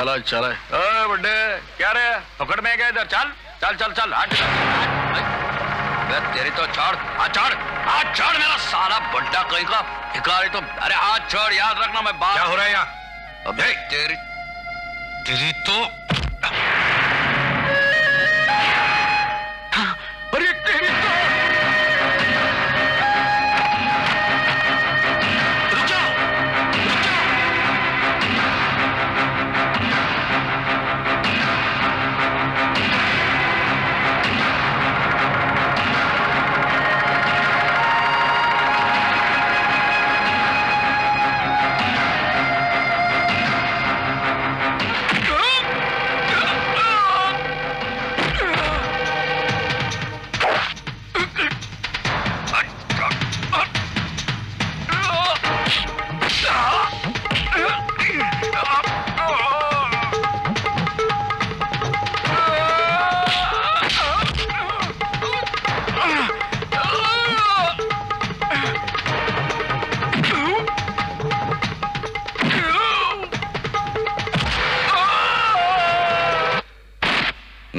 चलो चलो। ओए बुड्ढे, क्या रे? पकड़ में गया इधर। चल चल चल चल, हट। तेरी तो छोड़, हाथ छोड़, हाथ छोड़ मेरा साला बुड्ढा कहीं का भिखारी। तो अरे हाथ छोड़, याद रखना मैं बात। क्या हो रहा है यहाँ? अबे तेरी तो अरे तेरी तो रुक जाओ, रुक जाओ।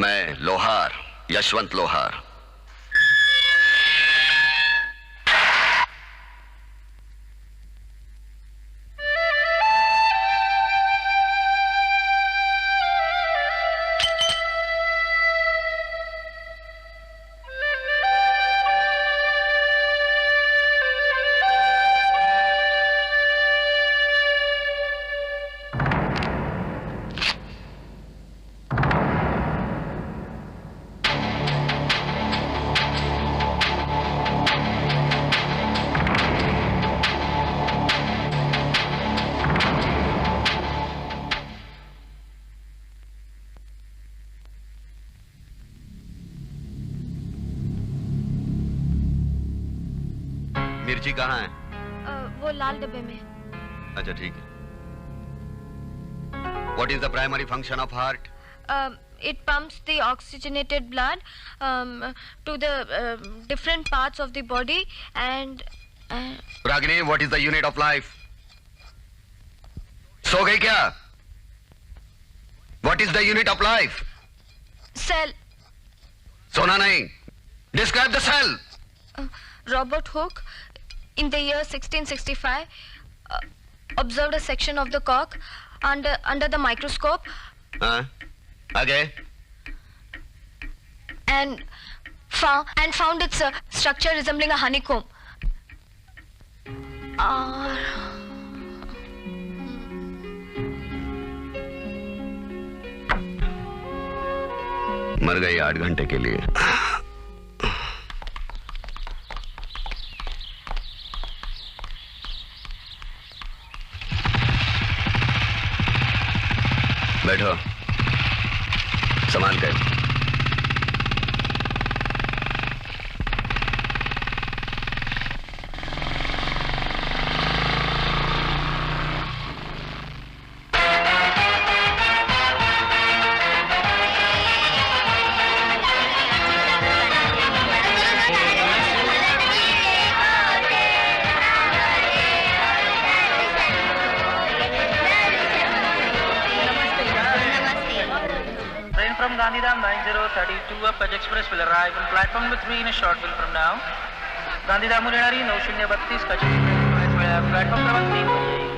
मैं लोहार, यशवंत लोहार। मिर्ची कहाँ है? वो लाल डब्बे में। अच्छा ठीक है। What is the primary function of heart? It pumps the oxygenated blood to the different parts of the body and. Ragini, what is the unit of life? सो गई क्या? What is the unit of life? Cell. सोना नहीं. Describe the cell. Robert Hooke, in the year 1665, observed a section of the cock under the microscope. Okay. And found its structure resembling a honeycomb. मर गई 8 घंटे के लिए। बैठो, संभाल कर। From Gandhidham 9032 up Paj Express will arrive on platform number 3 in a short while from now. Gandhidham Mulinari 932 Kachapur Express will have platform number 3 पर जाएगी।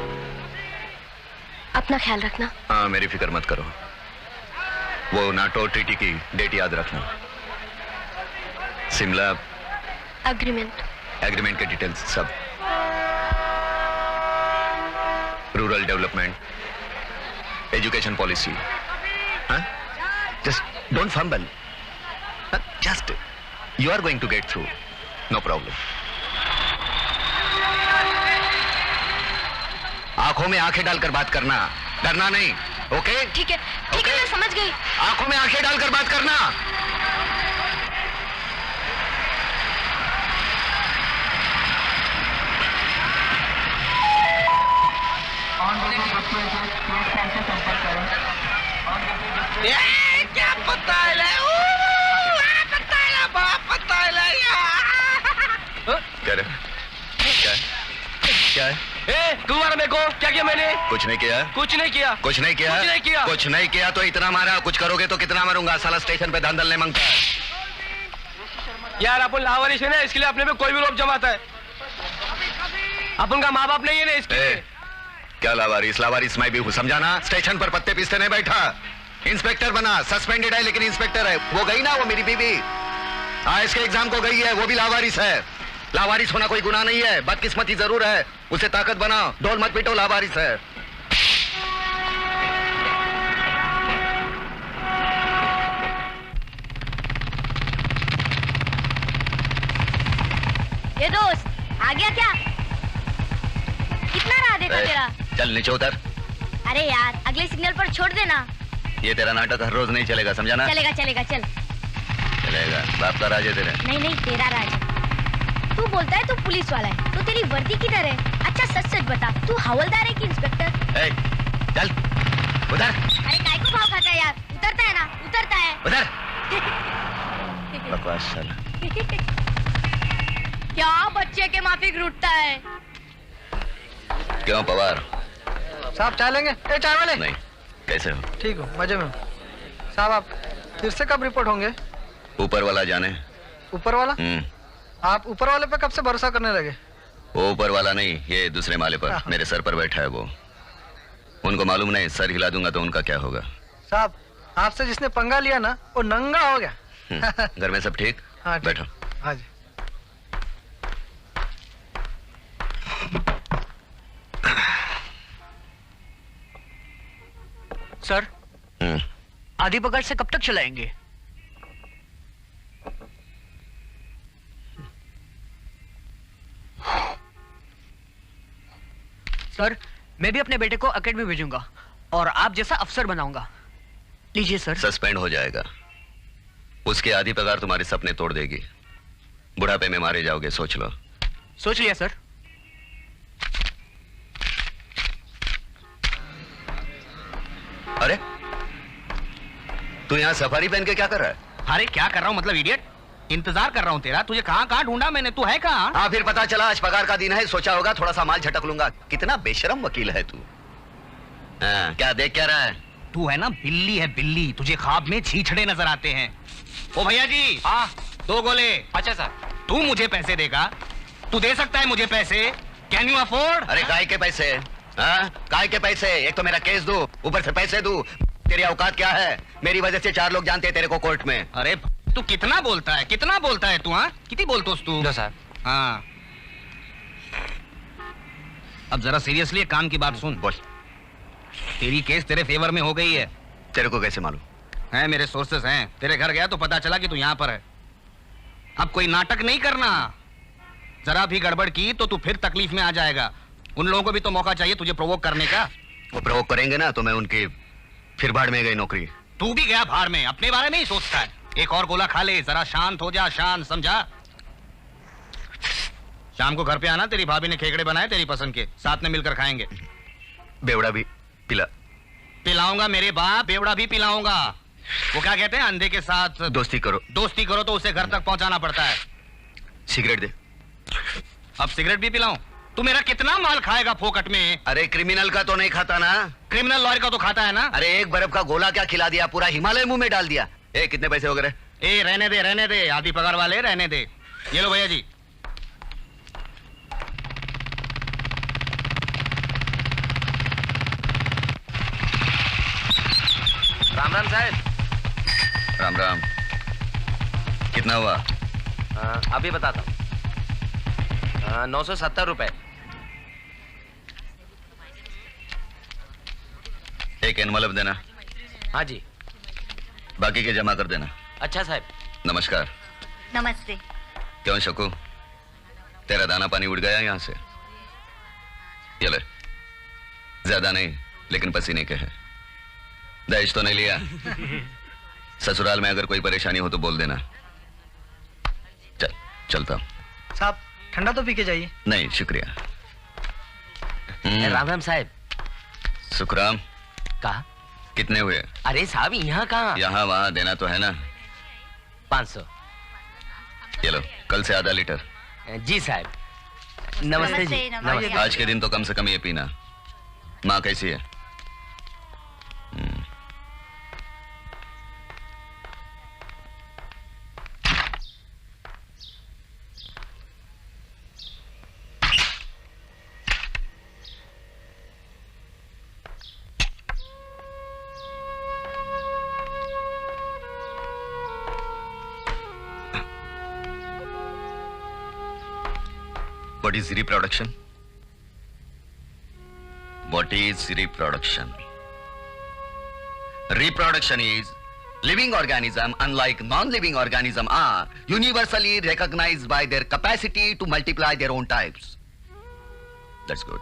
अपना ख्याल रखना। हाँ, मेरी फिक्र मत करो। वो नाटो ट्रीटी की डेट याद रखना। शिमला एग्रीमेंट के डिटेल्स सब। Rural development, education policy. हाँ? Just don't fumble. Just you are going to get through. No problem. आंखों में आंखें डालकर बात करना, डरना नहीं। ओके? ठीक है, मैं समझ गई। आंखों में आंखें डालकर बात करना। क्या पता है? क्या है? क्यों मारा मेरे को? क्या किया मैंने? कुछ नहीं किया। कुछ नहीं किया। कुछ नहीं किया। कुछ नहीं किया। कुछ नहीं किया तो इतना मारा, कुछ करोगे तो कितना मारूंगा? साला स्टेशन पे धांधल नहीं मांगता है। यार अपन लावारिस है ना, इसके लिए अपने पे कोई भी लोग जमाता है। अपन का माँ बाप नहीं है ना इसके लिए। क्या लावारिस? लावारिस मैं भी हूँ, समझाना। स्टेशन पर पत्ते पीसते नहीं बैठा, इंस्पेक्टर बना। सस्पेंडेड है लेकिन इंस्पेक्टर है। वो गई ना, वो मेरी बीबी आज के एग्जाम को गई है, वो भी लावारिस है। लावारिस होना कोई गुनाह नहीं है, बदकिस्मती जरूर है। उसे ताकत बनाओ, ढोल मत पीटो, लावारिस है। ये दोस्त आ गया क्या? कितना राह देखा तेरा? चल नीचे उतर। अरे यार अगले सिग्नल पर छोड़ देना। ये तेरा नाटक हर रोज नहीं चलेगा, समझाना। चलेगा चलेगा चल। चलेगा। बाप का राज है तेरे। नहीं नहीं तेरा राज है। तू बोलता है तू पुलिस वाला है, तो तेरी वर्दी किधर है? अच्छा सच सच बता, तू हवलदार है कि इंस्पेक्टर? चल उधर। अरे काय को भाव खाता है यार? उतरता है ना, उतरता है। उधर। बकवास साला। क्या बच्चे के माफिक रूठता है? क्यों पवार? साहब चाय लेंगे? चाय वाले? नहीं। कैसे हो? ठीक हो, मजे में। साहब आप फिर से कब रिपोर्ट होंगे? ऊपर वाला जाने। ऊपर वाला? आप ऊपर वाले पे कब से भरोसा करने लगे? वो ऊपर वाला नहीं, ये दूसरे माले पर मेरे सर पर बैठा है वो। उनको मालूम नहीं, सर हिला दूंगा तो उनका क्या होगा। साहब आपसे जिसने पंगा लिया ना, वो नंगा हो गया। घर में सब ठीक? हाँ ठीक। बैठो। हाँ जी। सर आधी पकड़ से कब तक चलाएंगे? सर मैं भी अपने बेटे को एकेडमी भेजूंगा और आप जैसा अफसर बनाऊंगा। लीजिए सर। सस्पेंड हो जाएगा। उसकी आधी पगार तुम्हारे सपने तोड़ देगी। बुढ़ापे में मारे जाओगे, सोच लो। सोच लिया सर। अरे तू यहाँ सफारी पहन के क्या कर रहा है? अरे क्या कर रहा हूँ मतलब इडियट, इंतजार कर रहा हूँ तेरा। तुझे कहाँ कहाँ ढूंढा मैंने, तू है कहाँ? हाँ फिर पता चला आज पगार का दिन है, सोचा होगा थोड़ा सा माल झटक लूंगा। कितना बेशरम वकील है तू। हाँ, क्या देख क्या रहा है? तू है ना बिल्ली है बिल्ली, तुझे ख्वाब में छीछड़े नजर आते हैं। ओ भैया जी, हाँ 2 गोले। अच्छा सर। तू मुझे पैसे देगा? तू दे सकता है मुझे पैसे? Can you afford? अरे काय के पैसे? हाँ काय के पैसे? एक तो मेरा केस दो, ऊपर से पैसे दो। तेरी औकात क्या है? मेरी वजह से 4 लोग जानते हैं तेरे को कोर्ट में। अरे तू कितना बोलता है, कितना बोलता है तू? हाँ कितनी बोलतोस तू? सर। हाँ अब जरा सीरियसली काम की बात सुन। बोल। तेरी केस तेरे फेवर में हो गई है। तेरे को कैसे मालूम? हैं मेरे सोर्सेस हैं। तेरे घर गया तो पता चला कि तू यहाँ पर है। अब कोई नाटक नहीं करना, जरा भी गड़बड़ की तो तू फिर तकलीफ में आ जाएगा। उन लोगों को भी तो मौका चाहिए तुझे प्रोवोक करने का। वो प्रोवोक करेंगे ना तो मैं उनकी फिर भाड़ में गई नौकरी। तू भी गया भाड़ में, अपने बारे में ही सोचता है। एक और गोला खा ले, जरा शांत हो जा, शांत, समझा? शाम को घर पे आना, तेरी भाभी ने खेकड़े बनाए तेरी पसंद के, साथ में मिलकर खाएंगे। बेवड़ा भी पिलाऊंगा मेरे बाप, बेवड़ा भी पिलाऊंगा। वो क्या कहते हैं, अंधे के साथ दोस्ती करो। दोस्ती करो तो उसे घर तक पहुंचाना पड़ता है। सिगरेट दे। अब सिगरेट भी पिलाऊं? तू मेरा कितना माल खाएगा फोकट में? अरे क्रिमिनल का तो नहीं खाता ना? क्रिमिनल लॉयर का तो खाता है ना? अरे एक बर्फ का गोला क्या खिला दिया, पूरा हिमालय मुंह में डाल दिया। कितने पैसे हो गए? रहने दे, आधी पगार वाले रहने दे। ये लो भैया जी। राम राम साहब। राम राम। कितना हुआ? अभी बताता हूँ। 970 रुपए। एक एनवलप देना। हाँ जी। बाकी के जमा कर देना। अच्छा साहब। नमस्कार। नमस्ते। क्यों शकू, तेरा दाना पानी उड़ गया यहाँ से? ये ले, ज्यादा नहीं लेकिन पसीने के हैं। दहेज तो नहीं लिया? ससुराल में अगर कोई परेशानी हो तो बोल देना। चलता हूँ। साहब ठंडा तो पी के जाइए। नहीं शुक्रिया। राम राम साहब। सुखराम। कहा? कितने हुए? अरे साहब यहाँ कहाँ? यहाँ वहाँ देना तो है ना। 500। ये लो, कल से आधा लीटर। जी साहब। नमस्ते जी। नमस्ते। आज के दिन तो कम से कम ये पीना। माँ कैसी है? What is reproduction? What is reproduction? Reproduction is living organism, unlike non-living organism, are universally recognized by their capacity to multiply their own types. That's good.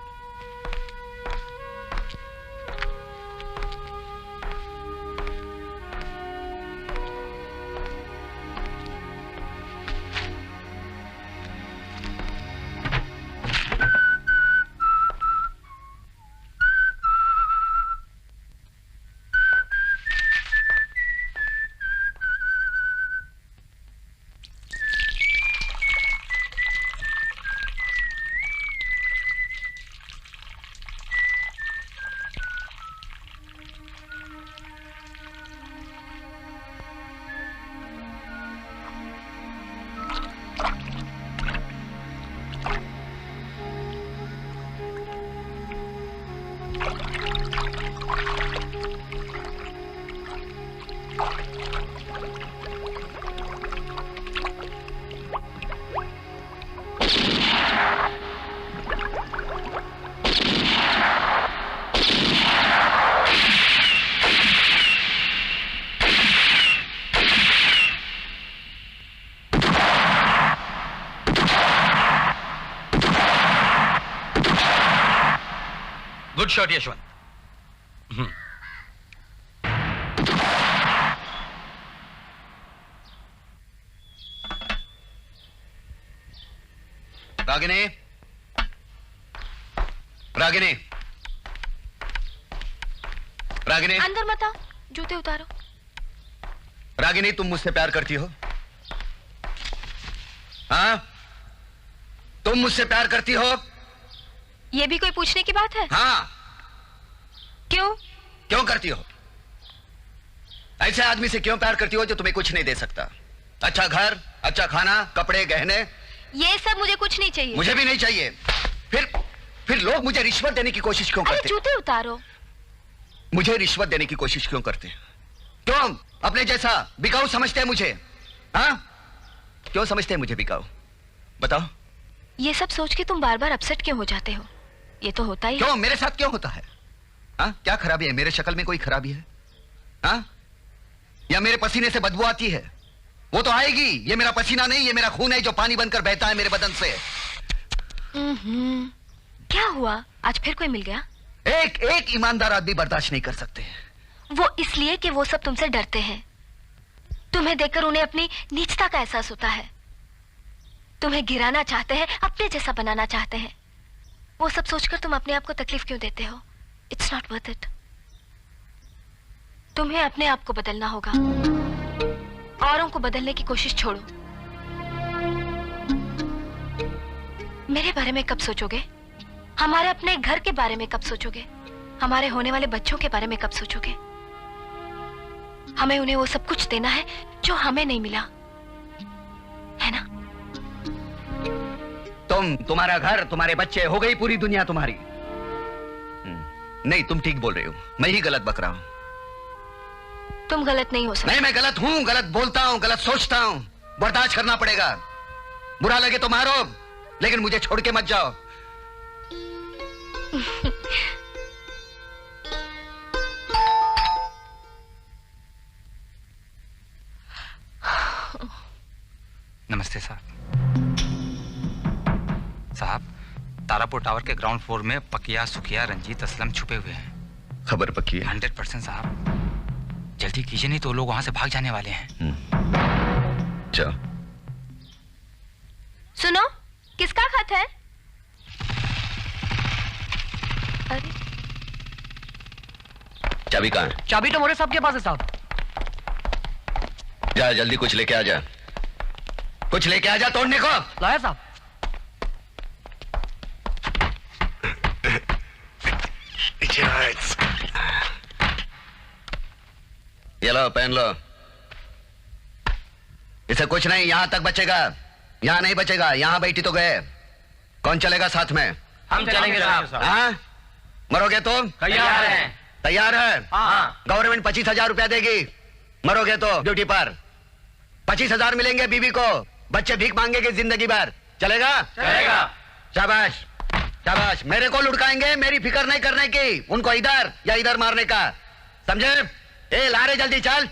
Good shot Yashwant. Ragini, Ragini, Ragini, अंदर मत आओ, जूते उतारो। रागिनी, तुम मुझसे प्यार करती हो? हाँ? तुम मुझसे प्यार करती हो? ये भी कोई पूछने की बात है? हाँ। क्यों? क्यों करती हो? ऐसे आदमी से क्यों प्यार करती हो जो तुम्हें कुछ नहीं दे सकता? अच्छा घर, अच्छा खाना, कपड़े, गहने। ये सब मुझे कुछ नहीं चाहिए। मुझे भी नहीं चाहिए। फिर लोग मुझे रिश्वत देने की कोशिश क्यों अरे करते? जूते उतारो। मुझे रिश्वत देने की कोशिश क्यों करते? क्यों? अपने जैसा बिकाऊ समझते हैं मुझे? हाँ? क्यों समझते हैं मुझे बिकाऊ? बताओ। ये सब सोच के तुम बार बार अपसेट क्यों हो जाते हो? ये तो होता ही है। क्यों? मेरे साथ क्यों होता है? हाँ? क्या खराबी है? मेरे शक्ल में कोई खराबी है? हाँ? या मेरे पसीने से बदबू आती है? वो तो आएगी। ये मेरा पसीना नहीं, ये मेरा खून है जो पानी बनकर बहता है मेरे बदन से। क्या हुआ? आज फिर कोई मिल गया? एक ईमानदार आदमी बर्दाश्त नहीं कर सकते। वो इसलिए कि वो सब तुमसे डरते हैं। तुम्हें देखकर उन्हें अपनी नीचता का एहसास होता है। तुम्हें गिराना चाहते हैं, अपने जैसा बनाना चाहते हैं। वो सब सोचकर तुम अपने आप को तकलीफ क्यों देते हो? It's not worth it. तुम्हें अपने आप को बदलना होगा। औरों को बदलने की कोशिश छोड़ो। मेरे बारे में कब सोचोगे? हमारे अपने घर के बारे में कब सोचोगे? हमारे होने वाले बच्चों के बारे में कब सोचोगे? हमें उन्हें वो सब कुछ देना है जो हमें नहीं मिला, है ना? तुम्हारा घर, तुम्हारे बच्चे, हो गई पूरी दुनिया तुम्हारी। नहीं, तुम ठीक बोल रहे हो, मैं ही गलत बक रहा हूं। तुम गलत नहीं हो सकते। नहीं, मैं गलत हूं, गलत बोलता हूं, गलत सोचता हूं। बर्दाश्त करना पड़ेगा। बुरा लगे तो मारो, लेकिन मुझे छोड़ के मत जाओ। नमस्ते साहब। साहब, तारापुर टावर के ग्राउंड फ्लोर में पकिया, सुखिया, रंजीत, असलम छुपे हुए हैं। खबर पक्की है? 100% साहब। जल्दी कीजिए, नहीं तो लोग वहां से भाग जाने वाले हैं। चलो। सुनो, किसका खत है? अरे चाबी कहाँ है? चाबी तो मोरे साहब के पास है साहब। जा जल्दी कुछ लेके आ जा। कुछ लेके आ जा तोड़ने को। लाया साहब। ये लो, पहन लो। इसे कुछ नहीं, यहां तक बचेगा, यहां नहीं बचेगा। यहां बैठी तो गए। कौन चलेगा साथ में? हम चलेंगे साहब। हाँ? मरोगे तो? तैयार हैं। तैयार है? हाँ। गवर्नमेंट 25,000 रुपया देगी। मरोगे तो ड्यूटी पर 25,000 मिलेंगे बीवी को। बच्चे भीख मांगेंगे जिंदगी भर। चलेगा? चलेगा। शाबाश शाबाश। मेरे को लुढ़काएंगे, मेरी फिक्र नहीं करने की। उनको इधर या इधर मारने का, समझे? ए लारे जल्दी चल।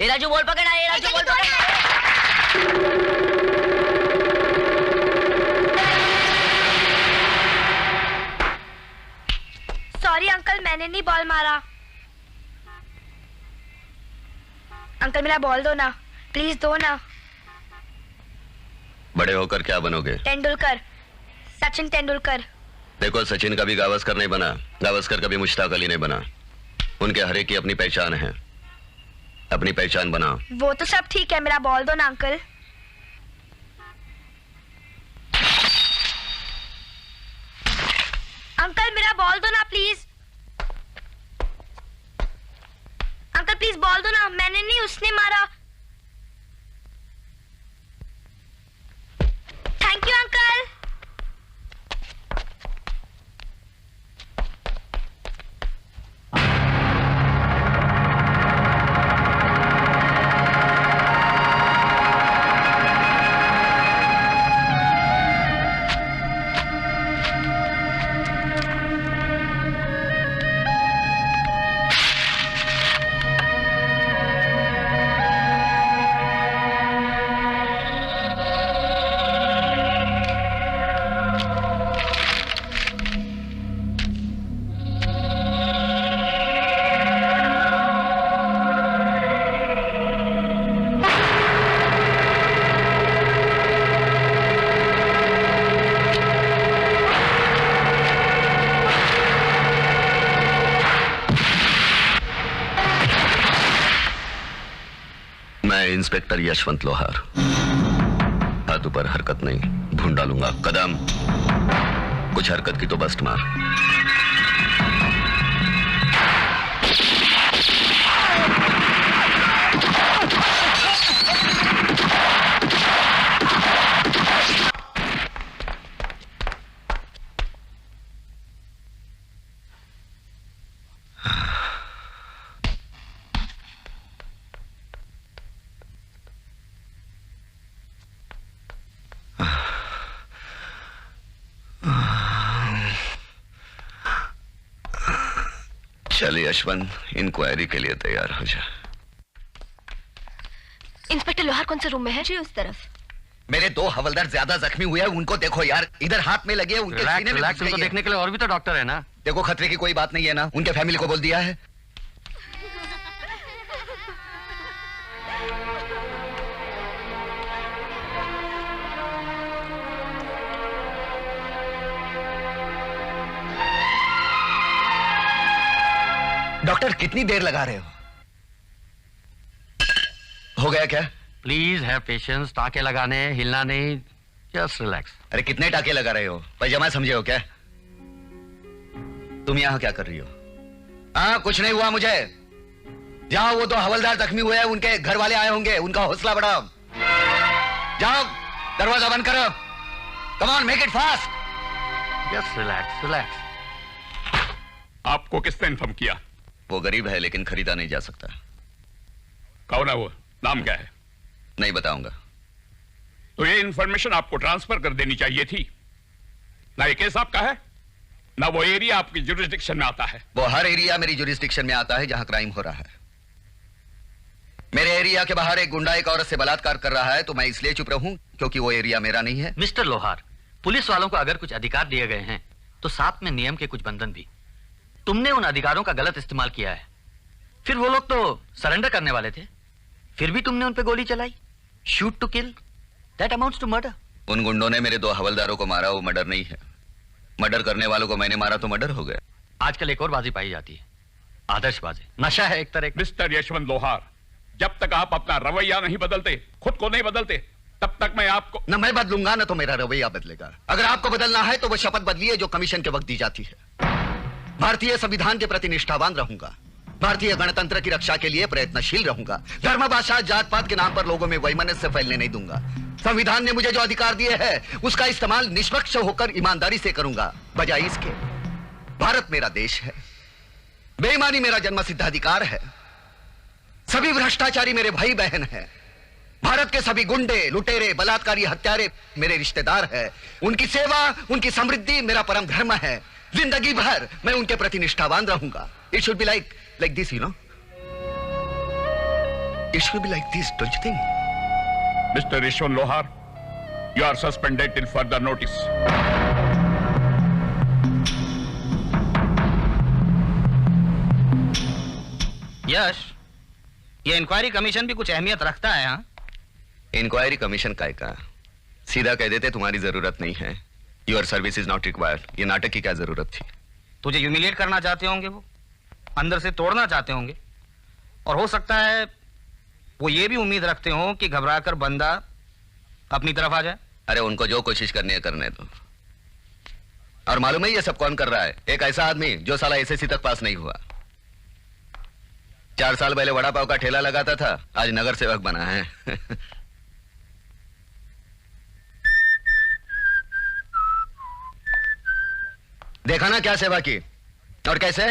राजू बॉल पकड़ा है, राजू बॉल पकड़ा। सॉरी अंकल, मैंने नहीं बॉल मारा। अंकल मेरा बॉल दो ना, प्लीज दो ना। बड़े होकर क्या बनोगे? तेंदुलकर, सचिन तेंदुलकर। देखो, सचिन कभी गावस्कर नहीं बना, गावस्कर कभी मुश्ताक अली नहीं बना। उनके हर एक की अपनी पहचान है, अपनी पहचान बना। वो तो सब ठीक है, मेरा बॉल दो ना अंकल। अंकल मेरा बॉल दो ना प्लीज। अंकल प्लीज बॉल दो ना, मैंने नहीं, उसने मारा। Thank you uncle. Inspector Yashwant लोहार। हाथों पर हरकत नहीं, ढूंढ डालूंगा। कदम, कुछ हरकत की तो बस्ट मार। चलिए यशवंत, इंक्वायरी के लिए तैयार हो जा। इंस्पेक्टर लोहार कौन से रूम में है? जी उस तरफ। मेरे 2 हवलदार ज्यादा जख्मी हुए हैं, उनको देखो यार। इधर हाथ में लगे, उनके सीने में घुस गई है। देखने के लिए और भी तो डॉक्टर है ना। देखो, खतरे की कोई बात नहीं है ना। उनके फैमिली को बोल दिया है। डॉक्टर कितनी देर लगा रहे हो गया क्या? Please have patience. टाके लगाने, हिलना नहीं, जस्ट रिलैक्स। अरे कितने टाके लगा रहे हो? पैजामा समझे हो क्या? तुम यहां क्या कर रही हो? हाँ, कुछ नहीं हुआ मुझे। जाओ, वो 2 हवलदार जख्मी हुए हैं, उनके घर वाले आए होंगे, उनका हौसला बढ़ाओ। जाओ, दरवाजा बंद करो। Come on, make it fast. Just relax relax. आपको किसने इन्फॉर्म किया? वो गरीब है लेकिन खरीदा नहीं जा सकता। कौन है वो? नाम क्या है? नहीं बताऊंगा। तो ये इंफॉर्मेशन आपको ट्रांसफर कर देनी चाहिए थी। ना ये केस आपका है, ना वो एरिया आपकी जुरिस्डिक्शन में आता है। वो हर एरिया मेरी जुरिस्डिक्शन में आता है जहां क्राइम हो रहा है। मेरे एरिया के बाहर एक गुंडा एक औरत से बलात्कार कर रहा है तो मैं इसलिए चुप रहूं क्योंकि वो एरिया मेरा नहीं है। मिस्टर लोहार, पुलिस वालों को अगर कुछ अधिकार दिए गए हैं तो साथ में नियम के कुछ बंधन भी। तुमने उन अधिकारों का गलत इस्तेमाल किया है। फिर वो लोग तो सरेंडर करने वाले थे, फिर भी तुमने उन पे गोली चलाई। Shoot to kill, that amounts to murder. उन गुंडों ने मेरे 2 हवलदारों को मारा, वो मर्डर नहीं है। मर्डर करने वालों को मैंने मारा तो मर्डर हो गया। आजकल एक और बाजी पाई जाती है, आदर्शबाजी। नशा है एक तरह का। मिस्टर यशवंत लोहार, जब तक आप अपना रवैया नहीं बदलते, खुद को नहीं बदलते, तब तक मैं आपको न मैं बदलूंगा न तो मेरा रवैया बदलेगा। अगर आपको बदलना है तो वो शपथ बदलिए जो कमीशन के वक्त दी जाती है। भारतीय संविधान के प्रति निष्ठावान रहूंगा, भारतीय गणतंत्र की रक्षा के लिए प्रयत्नशील रहूंगा, धर्म भाषा जात पात के नाम पर लोगों में वैमनस्य फैलने नहीं दूंगा। संविधान ने मुझे जो अधिकार दिए हैं उसका इस्तेमाल निष्पक्ष होकर ईमानदारी से करूंगा, बजाय इसके। भारत मेरा देश है, बेईमानी मेरा जन्मसिद्ध अधिकार है, सभी भ्रष्टाचारी मेरे भाई बहन हैं, भारत के सभी गुंडे लुटेरे बलात्कारी हत्यारे मेरे रिश्तेदार हैं। उनकी सेवा उनकी समृद्धि मेरा परम धर्म है। जिंदगी भर मैं उनके प्रति निष्ठावान रहूंगा। It should be like this, you know, it should be like this, don't you think? Mister Yashwant Lohar, you are suspended till further notice. Yash, ये इंक्वायरी कमीशन भी कुछ अहमियत रखता है। हाँ, इंक्वायरी कमीशन काय का? सीधा कह देते तुम्हारी जरूरत नहीं है, your service is not required. ये नाटक की क्या जरूरत थी? तुझे ह्यूमिलिएट करना चाहते होंगे, वो अंदर से तोड़ना चाहते होंगे, और हो सकता है वो ये भी उम्मीद रखते हो कि घबराकर बंदा अपनी तरफ आ जाए। अरे उनको जो कोशिश करनी है करने दो। और मालूम है ये सब कौन कर रहा है? एक ऐसा आदमी जो साला एसएससी तक पास नहीं हुआ, 4 साल पहले वड़ा पाव का ठेला लगाता था, आज नगर सेवक बना है। देखा ना क्या सेवा की, और कैसे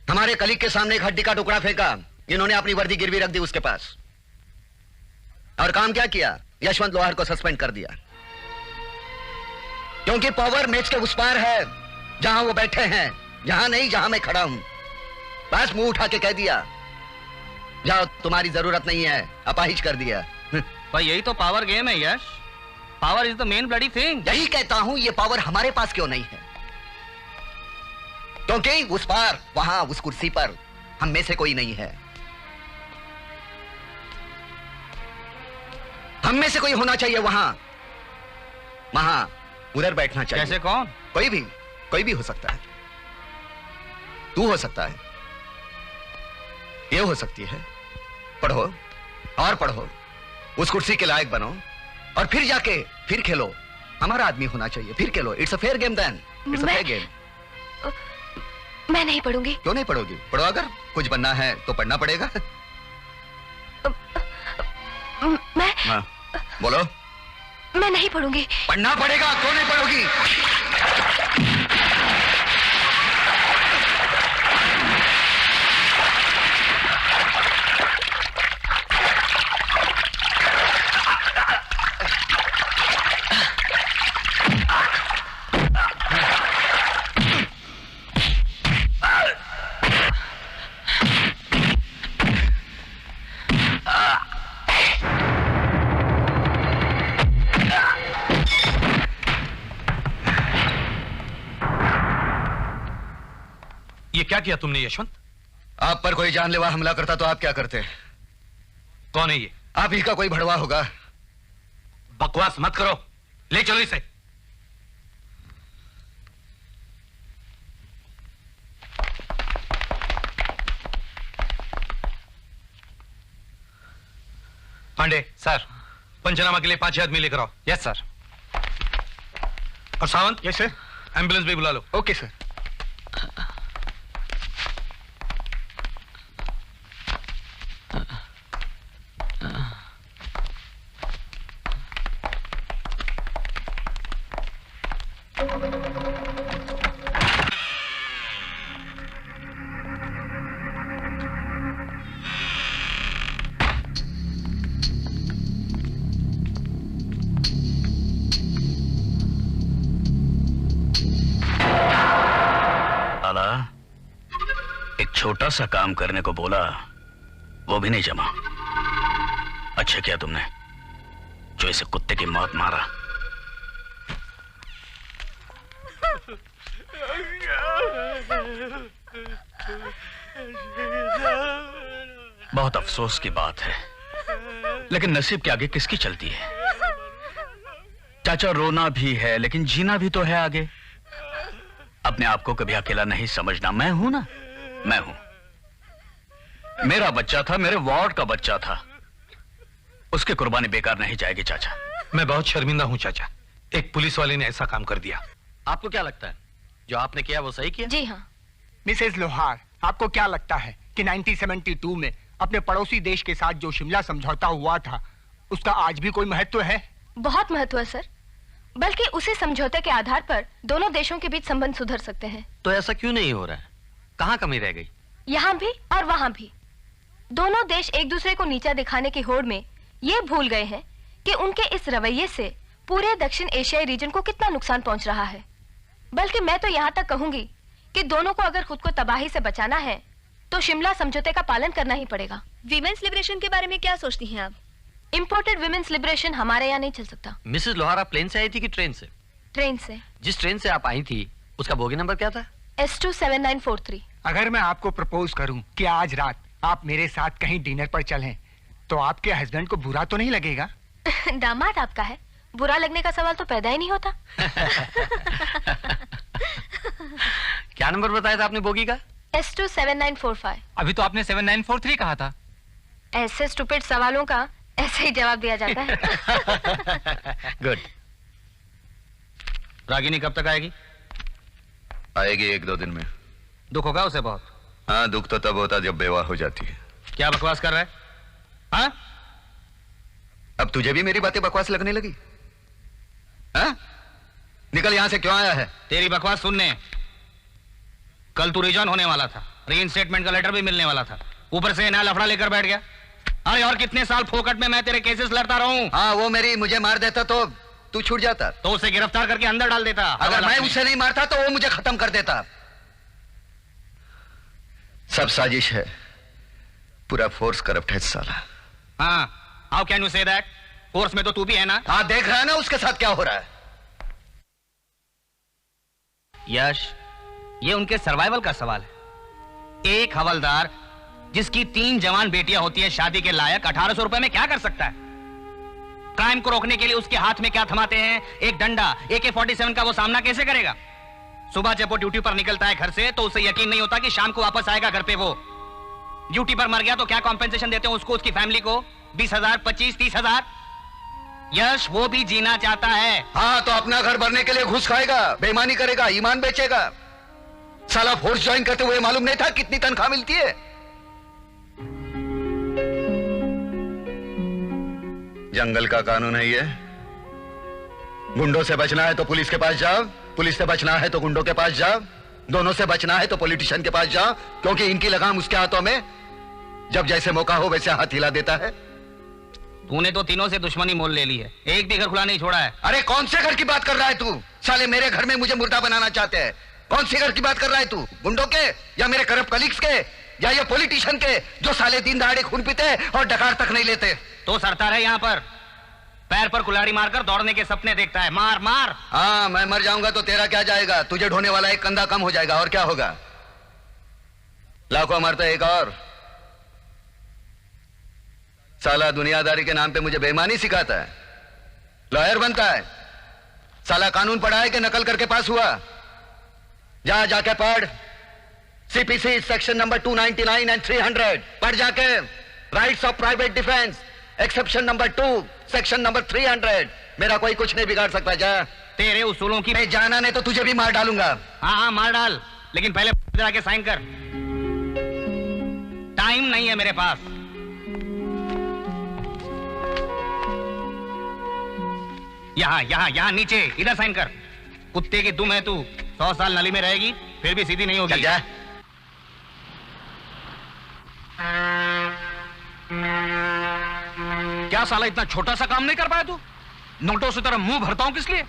हमारे कलीग के सामने एक हड्डी का टुकड़ा फेंका, इन्होंने अपनी वर्दी गिरवी रख दी उसके पास। और काम क्या किया? यशवंत लोहार को सस्पेंड कर दिया, क्योंकि पावर मैच के उस पार है जहां वो बैठे हैं, जहां नहीं जहां मैं खड़ा हूं। बस मुंह उठा के कह दिया, जाओ तुम्हारी जरूरत नहीं है, अपाहिज कर दिया। भाई यही तो पावर गेम है Yash, power is the main bloody thing. यही कहता हूं, ये पावर हमारे पास क्यों नहीं है? क्योंकि उस पार वहां उस कुर्सी पर हम में से कोई नहीं है। हम में से कोई होना चाहिए वहां उधर बैठना चाहिए। कैसे? कौन? कोई भी हो सकता है। तू हो सकता है, ये हो सकती है। पढ़ो और पढ़ो, उस कुर्सी के लायक बनो, और फिर जाके फिर खेलो। हमारा आदमी होना चाहिए, फिर खेलो। It's a fair game then, it's a fair game. मैं नहीं पढ़ूंगी। क्यों नहीं पढ़ोगी? पढ़ो, अगर कुछ बनना है तो पढ़ना पड़ेगा। मैं हाँ, बोलो। मैं नहीं पढ़ूंगी। पढ़ना पड़ेगा, क्यों नहीं पढ़ोगी? ये क्या किया तुमने यशवंत? आप पर कोई जानलेवा हमला करता तो आप क्या करते? कौन है ये? आप ही का कोई भड़वा होगा। बकवास मत करो, ले चलो इसे। पांडे सर। पंचनामा के लिए 5 आदमी लेकर आओ। Yes sir. और सावंत, यस सर। एम्बुलेंस भी बुला लो। Okay sir. छोटा सा काम करने को बोला, वो भी नहीं जमा। अच्छा किया तुमने जो इसे कुत्ते की मौत मारा। बहुत अफसोस की बात है, लेकिन नसीब के आगे किसकी चलती है। चाचा, रोना भी है लेकिन जीना भी तो है आगे। अपने आप को कभी अकेला नहीं समझना। मैं हूं ना, मैं हूं। मेरा बच्चा था, मेरे वार्ड का बच्चा था, उसकी कुर्बानी बेकार नहीं जाएगी चाचा। मैं बहुत शर्मिंदा हूं चाचा, एक पुलिस वाले ने ऐसा काम कर दिया। आपको क्या लगता है जो आपने किया वो सही किया? जी हाँ। मिसेस लोहार, आपको क्या लगता है कि 1972 में अपने पड़ोसी देश के साथ जो शिमला समझौता हुआ था उसका आज भी कोई महत्व है? बहुत महत्व है सर, बल्कि उसी समझौते के आधार पर दोनों देशों के बीच संबंध सुधर सकते हैं। तो ऐसा क्यों नहीं हो रहा है? कहाँ कमी रह गई? यहाँ भी और वहाँ भी। दोनों देश एक दूसरे को नीचा दिखाने की होड़ में ये भूल गए हैं कि उनके इस रवैये से पूरे दक्षिण एशियाई रीजन को कितना नुकसान पहुंच रहा है। बल्कि मैं तो यहाँ तक कहूंगी कि दोनों को अगर खुद को तबाही से बचाना है तो शिमला समझौते का पालन करना ही पड़ेगा। वीमेंस लिबरेशन के बारे में क्या सोचती हैं आप? इम्पोर्टेड विमेंस लिबरेशन हमारे यहाँ नहीं चल सकता। मिसेस लोहारा प्लेन से आई थी कि ट्रेन से? ट्रेन से। जिस ट्रेन से आप आई थी उसका बोगी नंबर क्या था? S27943। अगर मैं आपको प्रपोज करूं कि आज रात आप मेरे साथ कहीं डिनर पर चलें, तो आपके हस्बैंड को बुरा तो नहीं लगेगा? दामाद आपका है, बुरा लगने का सवाल तो पैदा ही नहीं होता। क्या नंबर बताया था आपने बोगी का? S27945। अभी तो आपने 7943 कहा था। ऐसे स्टूपिड सवालों का ऐसे ही जवाब दिया जाता है। गुड। रागिनी कब तक आएगी? आएगी 1-2 दिन में। दुख होगा उसे बहुत? हाँ, दुख तो तब होता जब बेवाह हो जाती है। क्या बकवास कर रहा है? हाँ? अब तुझे भी मेरी बातें बकवास लगने लगी? हाँ? निकल यहां से, क्यों आया है? तेरी बकवास सुनने। कल तू रिजॉइन होने वाला था, रीइंस्टेटमेंट का लेटर भी मिलने वाला था, ऊपर से नया लफड़ा लेकर बैठ गया। अरे और कितने साल फोकट में मैं तेरे केसेस लड़ता रहूं? हाँ, वो मुझे मार देता तो तू छूट जाता। तो उसे गिरफ्तार करके अंदर डाल देता। अगर मैं उसे नहीं मारता तो वो मुझे खत्म कर देता। सब साजिश है, पूरा फोर्स करप्ट है साला। हाँ, how can you say that? Force में तो तू भी है ना? हाँ, देख रहा है ना उसके साथ क्या हो रहा है। यश, ये उनके सर्वाइवल का सवाल है। एक हवलदार जिसकी 3 जवान बेटियां होती है शादी के लायक, 1800 रुपए में क्या कर सकता है? क्राइम को रोकने के लिए उसके हाथ में क्या थमाते हैं? एक डंडा। AK-47 का वो सामना कैसे करेगा? सुबह जब वो ड्यूटी पर निकलता है घर से तो उसे यकीन नहीं होता कि शाम को वापस आएगा घर पे। वो ड्यूटी पर मर गया तो क्या कॉम्पेंसेशन देते हैं उसको, उसकी फैमिली को? 20,000, 25,000, 30,000। यश, वो भी जीना चाहता है। हाँ, तो अपना घर भरने के लिए घूस खाएगा, बेईमानी करेगा, ईमान बेचेगा। साला फोर्स ज्वाइन करते हुए मालूम नहीं था कितनी तनख्वाह मिलती है। जंगल का कानून है ये। गुंडों से बचना है तो पुलिस के पास जाओ, पुलिस से बचना है तो गुंडों के पास जाओ, दोनों से बचना है तो पॉलिटिशियन के पास जाओ, क्योंकि इनकी लगाम उसके हाथों में जब जैसे मौका हो वैसे हाथ हिला देता है। तूने तो तीनों से दुश्मनी मोल ले ली है, एक भी घर खुला नहीं छोड़ा है। अरे कौन से घर की बात कर रहा है तू? साले मेरे घर में मुझे मुर्दा बनाना चाहते हैं। कौन से घर की बात कर रहा है तू? गुंडों के या मेरे करप्ट कलीग्स के या ये पॉलिटिशियन के जो साले दिन दहाड़े खून पीते और डकार तक नहीं लेते? तो सरदार है यहाँ पर, पैर पर कुल्हाड़ी मारकर दौड़ने के सपने देखता है। मार मार। हाँ, मैं मर जाऊंगा तो तेरा क्या जाएगा? तुझे ढोने वाला एक कंधा कम हो जाएगा, और क्या होगा? लाखों मरते एक और। साला दुनियादारी के नाम पे मुझे बेईमानी सिखाता है, लॉयर बनता है। साला कानून पढ़ा है कि नकल करके पास हुआ? जा जाके पढ़ CPC सेक्शन नंबर 299 एंड 300 पढ़ जाके। Rights of private defence exception number 2 section number 300। मेरा कोई कुछ नहीं बिगाड़ सकता। जा। तेरे उसूलों की मैं जाना नहीं तो तुझे भी मार डालूंगा। हाँ हाँ, मार डाल, लेकिन पहले जाके साइन कर। टाइम नहीं है मेरे पास। यहाँ यहाँ यहाँ नीचे, इधर साइन कर। कुत्ते की दुम है तू, 100 साल नली में रहेगी फिर भी सीधी नहीं होगी। जा। क्या साला इतना छोटा सा काम नहीं कर पाया तू? नोटों से तरह मुंह भरता हूं किस लिए?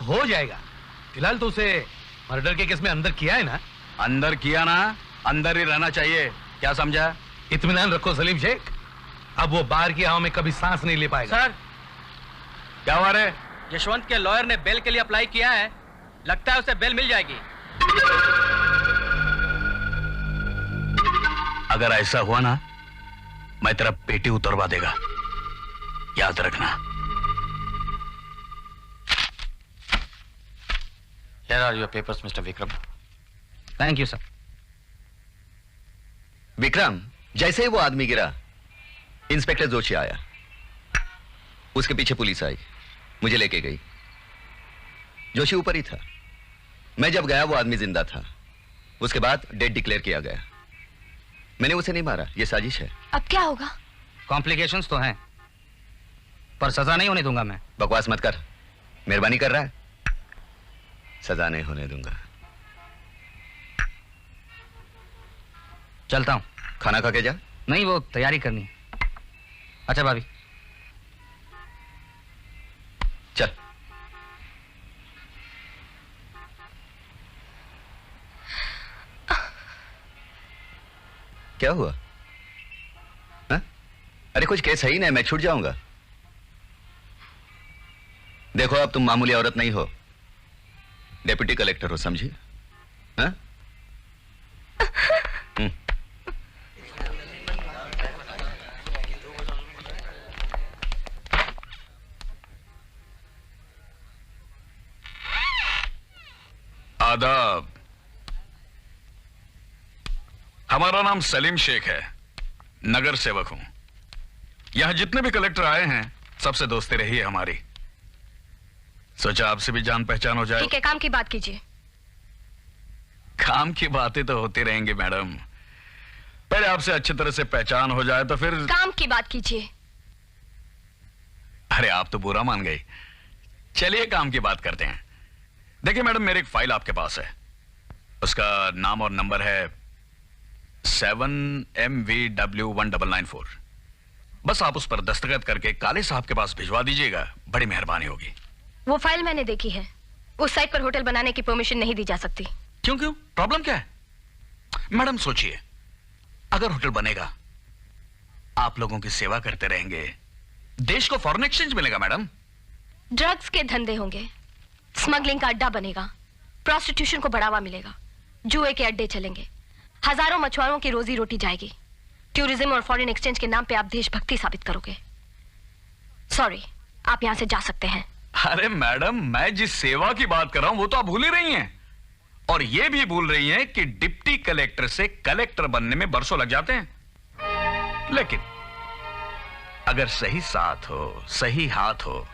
हो जाएगा। फिलहाल तो उसे मर्डर के केस में अंदर किया है ना? अंदर किया ना, अंदर ही रहना चाहिए, क्या समझा? इत्मीनान रखो सलीम शेख, अब वो बाहर की हवा में कभी सांस नहीं ले पाएगा। सर, क्या हुआ रे? यशवंत के लॉयर ने बेल के लिए अप्लाई किया है, लगता है उसे बेल मिल जाएगी। अगर ऐसा हुआ ना, मैं तेरा पेटी उतरवा देगा, याद रखना। Here are your papers, Mr. Vikram. Thank you sir. Vikram, जैसे ही वो आदमी गिरा, इंस्पेक्टर जोशी आया, उसके पीछे पुलिस आई, मुझे लेके गई। जोशी ऊपर ही था। मैं जब गया वो आदमी जिंदा था। उसके बाद डेड डिक्लेयर किया गया। मैंने उसे नहीं मारा, ये साजिश है। अब क्या होगा? कॉम्प्लिकेशंस तो हैं, पर सजा नहीं होने दूंगा मैं। बकवास मत कर, मेहरबानी कर रहा है। सजा नहीं होने दूंगा। चलता हूं। खाना खा के जा। नहीं, वो तैयारी करनी है। अच्छा भाभी, चल। क्या हुआ? हा? अरे कुछ केस है ही नहीं, मैं छूट जाऊंगा। देखो, अब तुम मामूली औरत नहीं हो, डेप्यूटी कलेक्टर हो, समझी? हाँ? आदाब। हमारा नाम सलीम शेख है, नगर सेवक हूं। यहां जितने भी कलेक्टर आए हैं, सबसे दोस्ती रही है हमारी। सोचा आपसे भी जान पहचान हो जाए। ठीक है, काम की बात कीजिए। काम की बातें तो होती रहेंगी मैडम, पहले आपसे अच्छी तरह से पहचान हो जाए तो फिर। काम की बात कीजिए। अरे आप तो बुरा मान गई। चलिए काम की बात करते हैं। देखिए मैडम, मेरी एक फाइल आपके पास है, उसका नाम और नंबर है 7MVW1994। बस आप उस पर दस्तखत करके काले साहब के पास भिजवा दीजिएगा, बड़ी मेहरबानी होगी। वो फाइल मैंने देखी है। उस साइट पर होटल बनाने की परमिशन नहीं दी जा सकती। क्यों क्यों? प्रॉब्लम क्या है? मैडम सोचिए, अगर होटल बनेगा, आप लोगों की सेवा करते रहेंगे, देश को फॉरेन एक्सचेंज मिलेगा मैडम। ड्रग्स के धंधे होंगे, स्मगलिंग का अड्डा बनेगा, प्रोस्टिट्यूशन को बढ़ावा मिलेगा, जुए के अड्डे चलेंगे, हजारों मछुआरों की रोजी रोटी जाएगी। टूरिज्म और फॉरेन एक्सचेंज के नाम पे आप देशभक्ति साबित करोगे। सॉरी, आप यहां से जा सकते हैं। अरे मैडम, मैं जिस सेवा की बात कर रहा हूं वो तो आप भूल ही रही हैं, और ये भी भूल रही हैं कि डिप्टी कलेक्टर से कलेक्टर बनने में बरसों लग जाते हैं। लेकिन अगर सही साथ हो, सही हाथ हो,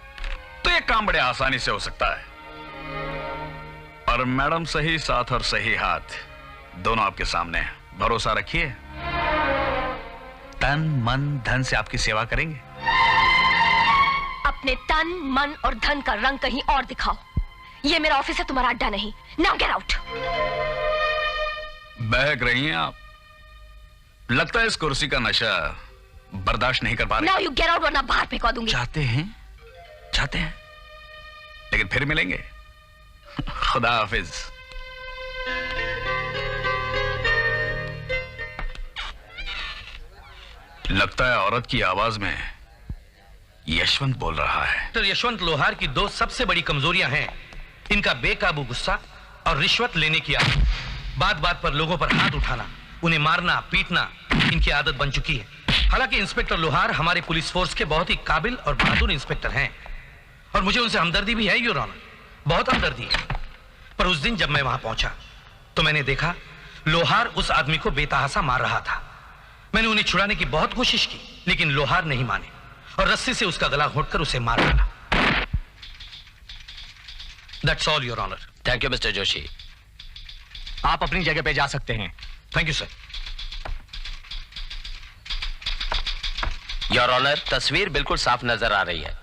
तो ये काम बड़े आसानी से हो सकता है। और मैडम, सही साथ और सही हाथ दोनों आपके सामने है। भरोसा रखिए, तन मन धन से आपकी सेवा करेंगे। अपने तन मन और धन का रंग कहीं और दिखाओ। ये मेरा ऑफिस है, तुम्हारा अड्डा नहीं। Now get out. बहक रही हैं आप, लगता है इस कुर्सी का नशा बर्दाश्त नहीं कर पा रही। नाउ यू गेट आउट, वरना बाहर फेंकवा दूंगी। चाहते हैं, लेकिन फिर मिलेंगे। खुदा हाफिज। लगता है औरत की आवाज में यशवंत बोल रहा है। डॉक्टर यशवंत लोहार की दो सबसे बड़ी कमजोरियां हैं, इनका बेकाबू गुस्सा और रिश्वत लेने की आदत। बात बात पर लोगों पर हाथ उठाना, उन्हें मारना पीटना इनकी आदत बन चुकी है। हालांकि इंस्पेक्टर लोहार हमारी पुलिस फोर्स के बहुत ही काबिल और बहादुर इंस्पेक्टर हैं, और मुझे उनसे हमदर्दी भी है योर ऑनर, बहुत हमदर्दी है। पर उस दिन जब मैं वहां पहुंचा तो मैंने देखा लोहार उस आदमी को बेतहासा मार रहा था। मैंने उन्हें छुड़ाने की बहुत कोशिश की, लेकिन लोहार नहीं माने और रस्सी से उसका गला घोंटकर उसे मार डाला। That's all, Your Honor. Thank you mister Joshi. आप अपनी जगह पे जा सकते हैं। Thank you sir. Your honour, तस्वीर बिल्कुल साफ नजर आ रही है।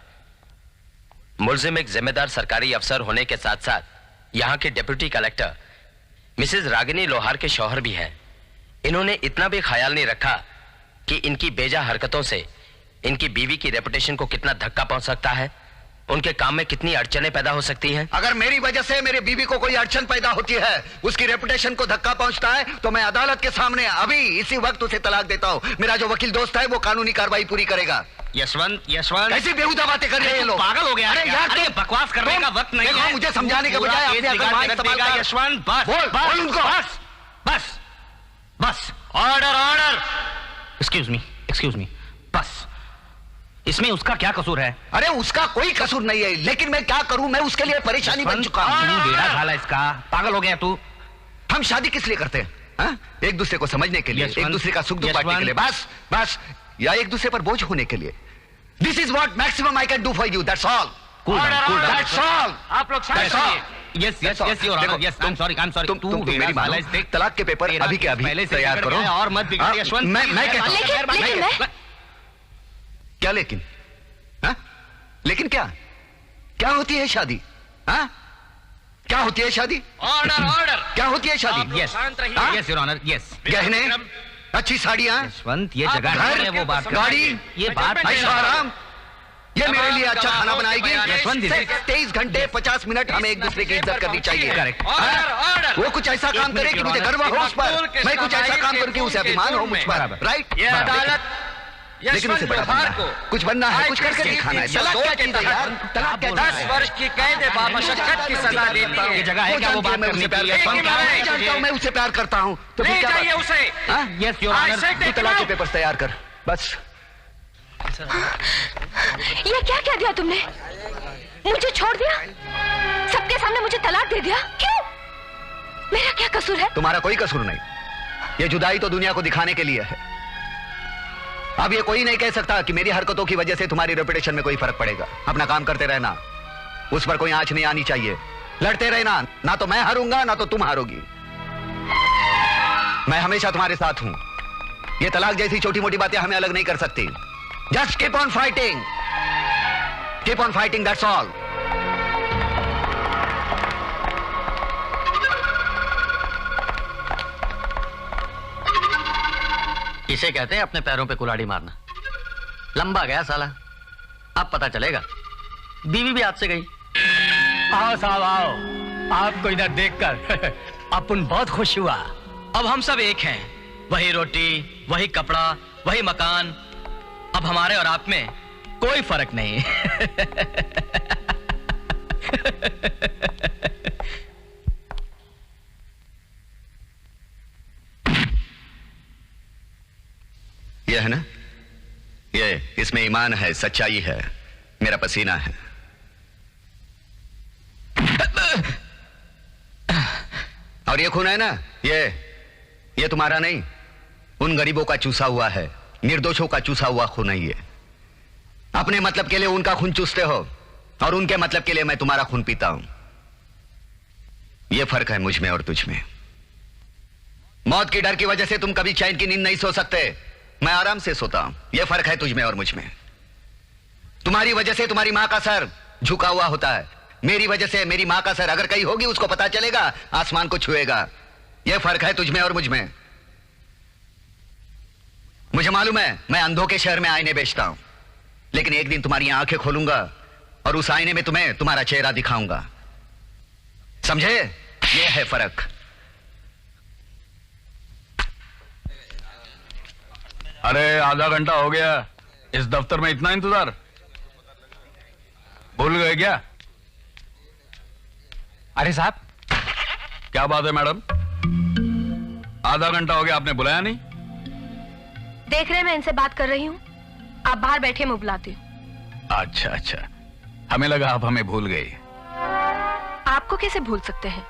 मुलजिम एक जिम्मेदार सरकारी अफसर होने के साथ साथ यहाँ के डिप्टी कलेक्टर मिसेज रागिनी लोहार के शौहर भी हैं। इन्होंने इतना भी ख्याल नहीं रखा कि इनकी बेजा हरकतों से इनकी बीवी की रेपुटेशन को कितना धक्का पहुंच सकता है। उनके काम में कितनी अड़चनें पैदा हो सकती हैं। अगर मेरी वजह से मेरे बीवी को कोई अड़चन पैदा होती है, उसकी रेपुटेशन को धक्का पहुंचता है, तो मैं अदालत के सामने अभी इसी वक्त उसे तलाक देता हूं। मेरा जो वकील दोस्त है वो कानूनी कार्रवाई पूरी करेगा। यशवंत ऐसी बेहुदा बातें कर रहे हैं लोग। पागल हो गया। अरे यार, अरे बकवास करने का वक्त नहीं है। मुझे समझाने के बजाय अपने अकल माइक इस्तेमाल कर। यशवंत बस बोल उनको। बस बस बस ऑर्डर ऑर्डर। एक्सक्यूज मी बस। इसमें उसका क्या कसूर है? अरे उसका कोई कसूर नहीं है, लेकिन मैं क्या करूं, मैं उसके लिए परेशानी बन चुका हूं। बेड़ा साला इसका। पागल हो गया तू। हम शादी किस लिए करते हैं? हा? एक दूसरे को समझने के लिए, एक दूसरे का सुख दुख बांटने के लिए, बस, या एक दूसरे पर बोझ होने के लिए। This is what maximum I can do for you, that's all. That's all. आप लोग yes your honour, yes I am sorry. तुम मेरी मानो, तलाक के पेपर अभी के अभी तैयार करो और मत बिगाड़ यशवंत। मैं कहता हूं। क्या लेकिन? हा? लेकिन क्या होती है शादी? हा? क्या होती है शादी? ऑर्डर। क्या होती है शादी? Yes your honour, yes. गहने, अच्छी साड़ियां, यशवंत ये जगह है वो बात, गाड़ी, ये बात, ऐशो आराम, ये मेरे लिए अच्छा खाना बनाएगी। यशवंत 23 घंटे 50 मिनट हमें एक दूसरे की इज्जत करनी चाहिए। करेक्ट। वो कुछ ऐसा काम करे कि मुझे गर्व हो उस पर, मैं कुछ ऐसा काम करूं कि उसे अभिमान हो मुझ पर। राइट? लेकिन उसे बड़ा बनना है, कुछ बनना है, कुछ करके दिखाना है। तलाक क्या चीज़ है यार? तलाक क्या? 10 वर्ष की कैद बामशक्कत की सजा देती है। ये जगह है क्या वो बात करने की? मैं उसे प्यार करता हूँ, तो फिर क्या चाहिए उसे? Yes your honour. तू तलाक के पेपर्स तैयार कर, बस। ये क्या कह दिया तुमने? मुझे छोड़ दिया, सबके सामने मुझे तलाक दे दिया, क्यों? मेरा क्या कसूर है? तुम्हारा कोई कसूर नहीं। ये जुदाई तो दुनिया को दिखाने के लिए है। अब ये कोई नहीं कह सकता कि मेरी हरकतों की वजह से तुम्हारी रेपुटेशन में कोई फर्क पड़ेगा। अपना काम करते रहना, उस पर कोई आंच नहीं आनी चाहिए। लड़ते रहना, ना तो मैं हारूंगा ना तो तुम हारोगी। मैं हमेशा तुम्हारे साथ हूं। ये तलाक जैसी छोटी मोटी बातें हमें अलग नहीं कर सकती। Just keep on fighting, that's all. इसे कहते हैं अपने पैरों पे कुल्हाड़ी मारना। लंबा गया साला, अब पता चलेगा। बीवी भी आपसे गई। आओ साहब आओ, आपको इधर देखकर अपन बहुत खुश हुआ। अब हम सब एक हैं, वही रोटी, वही कपड़ा, वही मकान। अब हमारे और आप में कोई फर्क नहीं। यह है ना, ये इसमें ईमान है, सच्चाई है, मेरा पसीना है। और ये खून है ना, ये तुम्हारा नहीं, उन गरीबों का चूसा हुआ है, निर्दोषों का चूसा हुआ खून है ये। अपने मतलब के लिए उनका खून चूसते हो और उनके मतलब के लिए मैं तुम्हारा खून पीता हूं। यह फर्क है मुझ में और तुझ में। मौत की डर की वजह से तुम कभी चैन की नींद नहीं सो सकते, मैं आराम से सोता हूं। यह फर्क है तुझ में और मुझ में। तुम्हारी वजह से तुम्हारी मां का सर झुका हुआ होता है, मेरी वजह से मेरी मां का सर अगर कहीं होगी उसको पता चलेगा, आसमान को छुएगा। यह फर्क है तुझ में और मुझ में। मुझे मालूम है मैं अंधों के शहर में आईने बेचता हूं, लेकिन एक दिन तुम्हारी आंखें खोलूंगा और उस आईने में तुम्हें तुम्हारा चेहरा दिखाऊंगा। समझे? यह है फर्क। अरे आधा घंटा हो गया, इस दफ्तर में इतना इंतजार, भूल गए क्या? अरे साहब, क्या बात है मैडम? आधा घंटा हो गया, आपने बुलाया नहीं? देख रहे मैं इनसे बात कर रही हूँ, आप बाहर बैठे मैं बुलाती हूँ। अच्छा, हमें लगा आप हमें भूल गई। आपको कैसे भूल सकते हैं?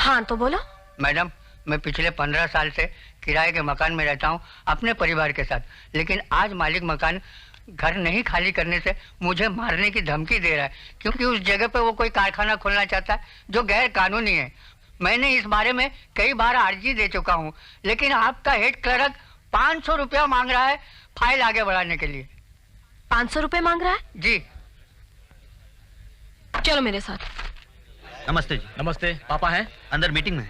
हाँ तो बोलो। मैडम, मैं पिछले 15 साल से किराए के मकान में रहता हूँ अपने परिवार के साथ, लेकिन आज मालिक मकान घर नहीं खाली करने से मुझे मारने की धमकी दे रहा है, क्योंकि उस जगह पे वो कोई कारखाना खोलना चाहता है जो गैर कानूनी है। मैंने इस बारे में कई बार अर्जी दे चुका हूँ, लेकिन आपका हेड क्लर्क 500 रुपया मांग रहा है फाइल आगे बढ़ाने के लिए। 500 रुपए मांग रहा है? जी। चलो मेरे साथ। नमस्ते जी। नमस्ते। पापा हैं? अंदर मीटिंग में।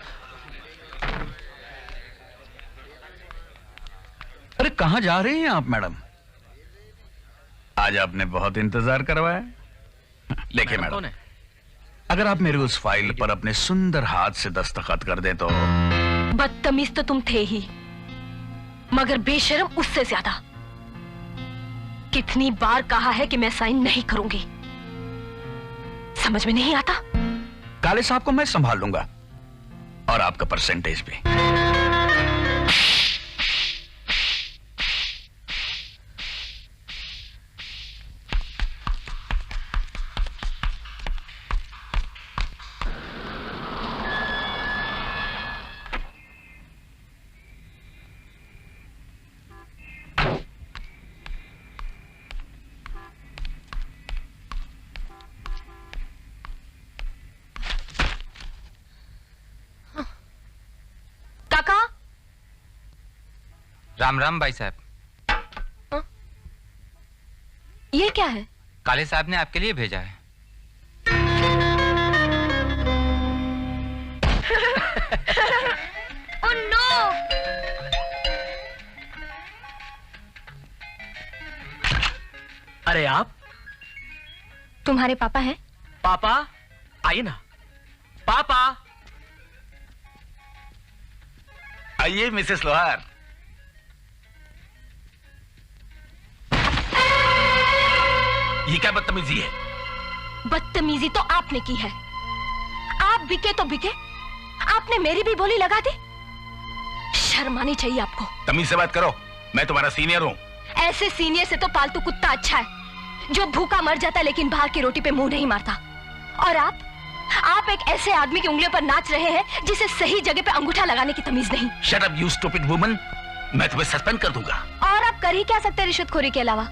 अरे कहां जा रही हैं आप मैडम? आज आपने बहुत इंतजार करवाया। देखिए मैडम, अगर आप मेरी उस फाइल पर अपने सुंदर हाथ से दस्तखत कर दे तो। बदतमीज तो तुम थे ही, मगर बेशर्म उससे ज्यादा। कितनी बार कहा है कि मैं साइन नहीं करूंगी, समझ में नहीं आता? काले साहब को मैं संभाल लूंगा, और आपका परसेंटेज भी। राम राम भाई साहब। ये क्या है? काले साहब ने आपके लिए भेजा है। Oh no! अरे आप तुम्हारे पापा हैं? पापा आइए ना। पापा आइए मिसेस लोहार। ये क्या बदतमीजी है? बदतमीजी तो आपने की है। आप बिके तो बिके, आपने मेरी भी बोली लगा दी। शर्म आनी चाहिए आपको। तमीज से बात करो, मैं तुम्हारा सीनियर हूँ। ऐसे सीनियर से तो पालतू कुत्ता अच्छा है, जो भूखा मर जाता लेकिन बाहर की रोटी पे मुंह नहीं मारता। और आप एक ऐसे आदमी की उंगलियों पर नाच रहे हैं जिसे सही जगह पे अंगूठा लगाने की तमीज नहीं। Shut up you stupid woman, मैं तुम्हें सस्पेंड कर दूंगा। और आप कर ही क्या सकते रिश्वतखोरी के अलावा?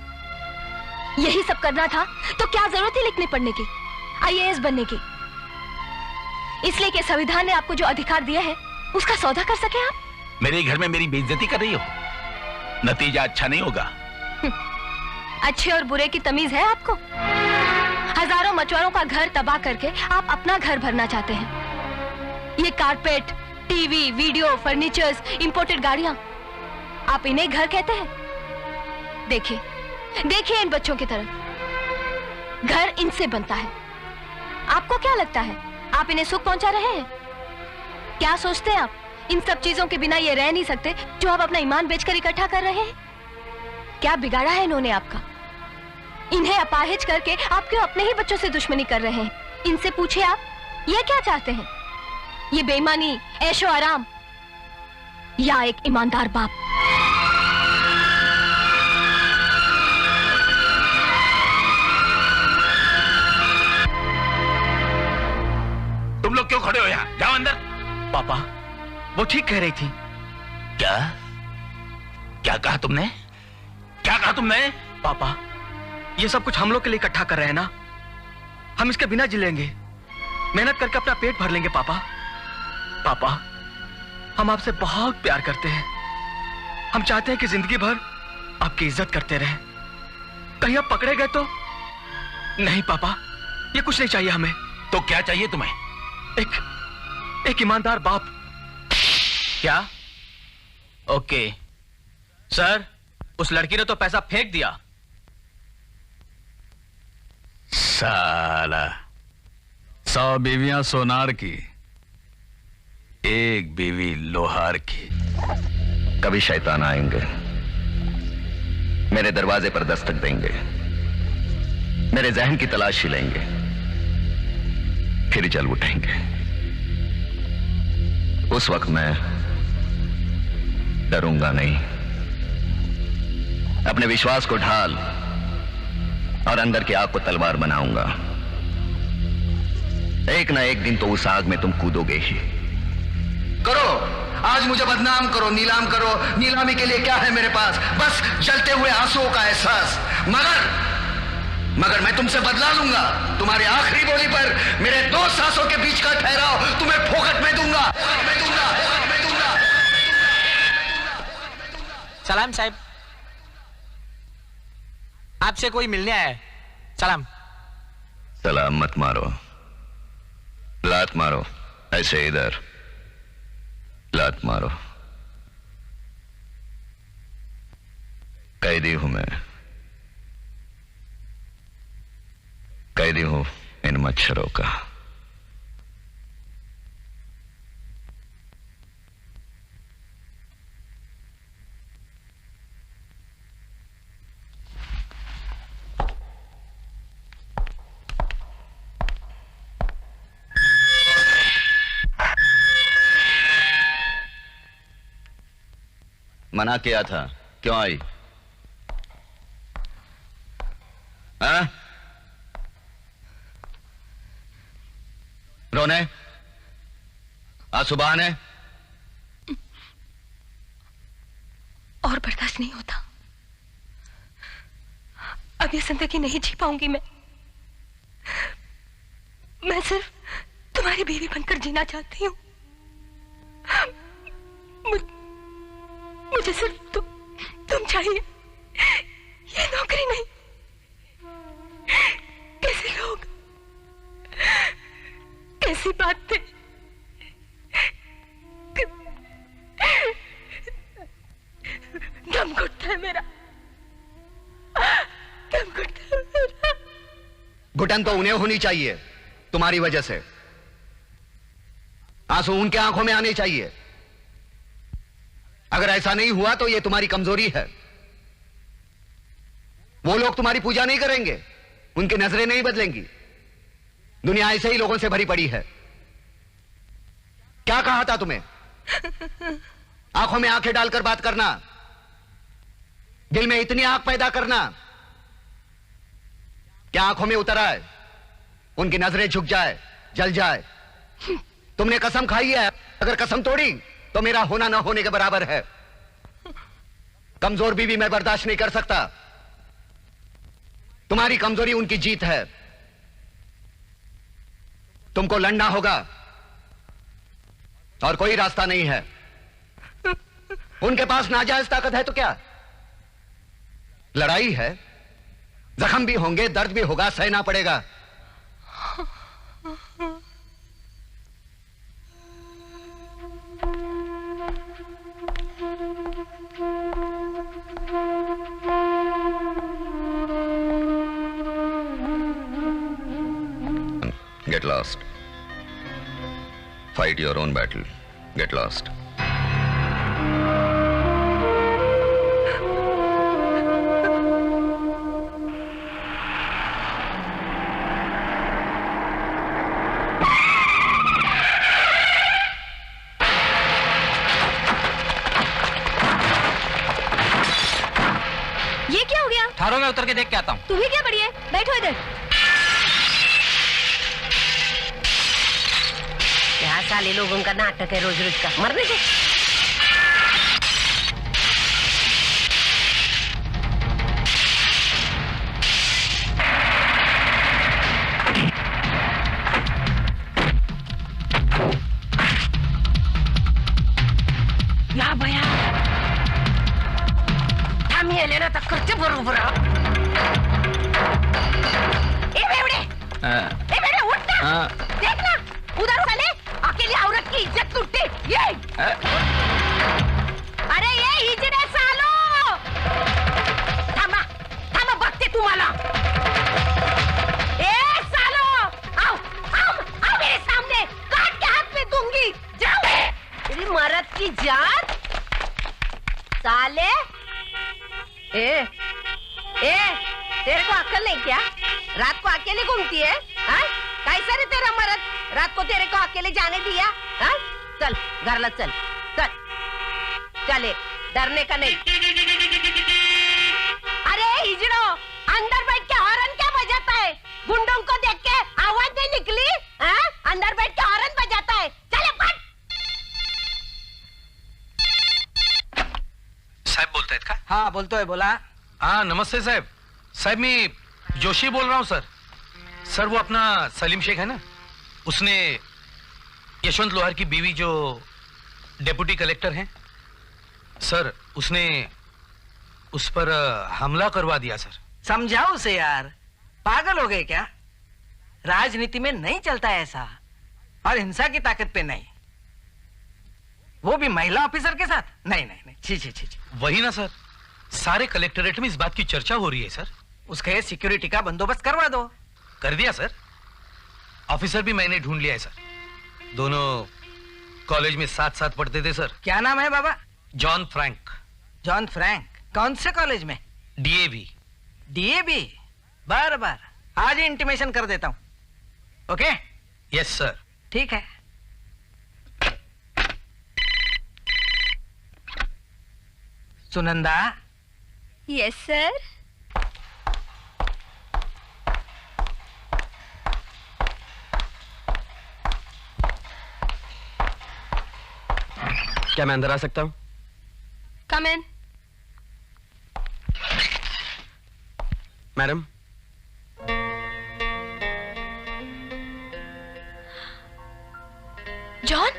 यही सब करना था तो क्या जरूरत है लिखने पढ़ने की, IAS बनने की? इसलिए कि संविधान ने आपको जो अधिकार दिया है उसका सौदा कर सके आप? मेरे घर में मेरी बेइज्जती कर रही हो, नतीजा अच्छा नहीं होगा। अच्छे और बुरे की तमीज है आपको? हजारों मचवारों का घर तबाह करके आप अपना घर भरना चाहते हैं। ये carpet, TV, video, furnitures, imported गाड़ियां, आप इन्हें घर कहते हैं? देखिए इन बच्चों की तरफ, घर इनसे बनता है। आपको क्या लगता है आप इन्हें सुख पहुंचा रहे हैं? क्या सोचते हैं आप इन सब चीजों के बिना ये रह नहीं सकते जो आप अपना ईमान बेचकर इकट्ठा कर रहे हैं? क्या बिगाड़ा है इन्होंने आपका? इन्हें अपाहिज करके आप क्यों अपने ही बच्चों से दुश्मनी कर रहे हैं? इनसे पूछिए आप ये क्या चाहते हैं? ये बेईमानी, ऐशो आराम, या एक ईमानदार बाप? तुम लोग क्यों खड़े हो यहाँ? जाओ अंदर। पापा वो ठीक कह रही थी। क्या क्या कहा तुमने? क्या कहा तुमने? पापा ये सब कुछ हम लोग के लिए इकट्ठा कर रहे हैं ना, हम इसके बिना जी लेंगे, मेहनत करके अपना पेट भर लेंगे। पापा हम आपसे बहुत प्यार करते हैं, हम चाहते हैं कि जिंदगी भर आपकी इज्जत करते रहें। कहीं आप पकड़े गए तो? नहीं पापा, ये कुछ नहीं चाहिए हमें। तो क्या चाहिए तुम्हें? एक ईमानदार बाप। क्या? ओके सर, उस लड़की ने तो पैसा फेंक दिया। साला 100 बीवियां सोनार की, एक बीवी लोहार की। कभी शैतान आएंगे, मेरे दरवाजे पर दस्तक देंगे, मेरे जहन की तलाशी लेंगे, फिर जल उठेंगे। उस वक्त मैं डरूंगा नहीं, अपने विश्वास को ढाल और अंदर की आग को तलवार बनाऊंगा। एक ना एक दिन तो उस आग में तुम कूदोगे ही। करो, आज मुझे बदनाम करो, नीलाम करो। नीलामी के लिए क्या है मेरे पास? बस जलते हुए आंसुओं का एहसास। मगर मैं तुमसे बदला लूंगा। तुम्हारी आखिरी बोली पर मेरे 2 सांसों के बीच का ठहराव तुम्हें फोकट में दूंगा। सलाम साहब, आपसे कोई मिलने आया है। सलाम। सलाम मत मारो, लात मारो। ऐसे इधर लात मारो। कैदी हूं मैं, हूं इन मच्छरों का। मना किया था, क्यों आई? हाँ? रोने? आज सुबह ने? और बर्दाश्त नहीं होता। अब ये जिंदगी नहीं जी पाऊंगी मैं सिर्फ तुम्हारी बीवी बनकर जीना चाहती हूँ। मुझे सिर्फ तुम चाहिए, ये नौकरी नहीं। कैसे लोग, कैसी बातें, दम घुटता है मेरा, दम घुटता है मेरा। घुटन तो उन्हें होनी चाहिए तुम्हारी वजह से। आंसू उनके आंखों में आने चाहिए। अगर ऐसा नहीं हुआ तो यह तुम्हारी कमजोरी है। वो लोग तुम्हारी पूजा नहीं करेंगे, उनकी नजरें नहीं बदलेंगी। दुनिया ऐसे ही लोगों से भरी पड़ी है। क्या कहा था तुम्हें? आंखों में आंखें डालकर बात करना, दिल में इतनी आग पैदा करना, क्या आंखों में उतर आए, उनकी नजरें झुक जाए, जल जाए। तुमने कसम खाई है, अगर कसम तोड़ी तो मेरा होना ना होने के बराबर है। कमजोर बीवी मैं बर्दाश्त नहीं कर सकता। तुम्हारी कमजोरी उनकी जीत है। तुमको लड़ना होगा और कोई रास्ता नहीं है। उनके पास नाजायज ताकत है तो क्या? लड़ाई है, जख्म भी होंगे, दर्द भी होगा, सहना पड़ेगा। Get lost. Fight your own battle. Get lost. ये क्या हो गया? थारों में उतर के देख के आता हूँ। तू भी क्या बढ़िया है? बैठो इधर। क्या साले लोगों का नाटक है रोज रोज का, मरने के। या भैया हम ये लेना तक करते बरोबर। ए बेवड़े उठ ना, देखना उधर साले अकेली औरत की इज्जत लुटते। ये अरे ये हिजड़े सालो, थांबा बघते तुम्हाला। ए सालो आओ आओ आओ मेरे सामने, काट के हाथ में दूंगी। जाओ तेरी मर्द की जात साले। ए तेरे को अक्ल नहीं क्या? रात को अकेले घूमती है? कैसा रे तेरा मर्द, रात को तेरे को अकेले जाने दिया? हाँ? चल घर चल चल चले, डरने का नहीं। अरे हिजड़ो, अंदर बैठ के हॉर्न क्या बजाता है? गुंडों को देख के आवाज नहीं निकली? हाँ? अंदर बैठ के हॉर्न बजाता है। चले बट। साहब बोलता है का? हाँ बोलतो है, बोला। हाँ नमस्ते साहब। साहब मैं जोशी बोल रहा हूँ सर। सर वो अपना सलीम शेख है ना, उसने यशवंत लोहार की बीवी जो डेप्यूटी कलेक्टर हैं सर, उसने उस पर हमला करवा दिया सर। समझाओ उसे यार, पागल हो गए क्या? राजनीति में नहीं चलता ऐसा, और हिंसा की ताकत पे नहीं, वो भी महिला ऑफिसर के साथ। नहीं नहीं नहीं, छी छी छी। वही ना सर, सारे कलेक्टरेट में इस बात की चर्चा हो रही है सर। उसके सिक्योरिटी का बंदोबस्त करवा दो। कर दिया सर। ऑफिसर भी मैंने ढूंढ लिया है सर। दोनों कॉलेज में साथ साथ पढ़ते थे सर। क्या नाम है बाबा? John Frank. John Frank? कौन से कॉलेज में? डीएवी। डीएवी? बार आज ही इंटीमेशन कर देता हूं। ओके? Yes sir. ठीक है। सुनंदा। Yes sir. क्या मैं अंदर आ सकता हूं? कम इन। मैडम, जॉन,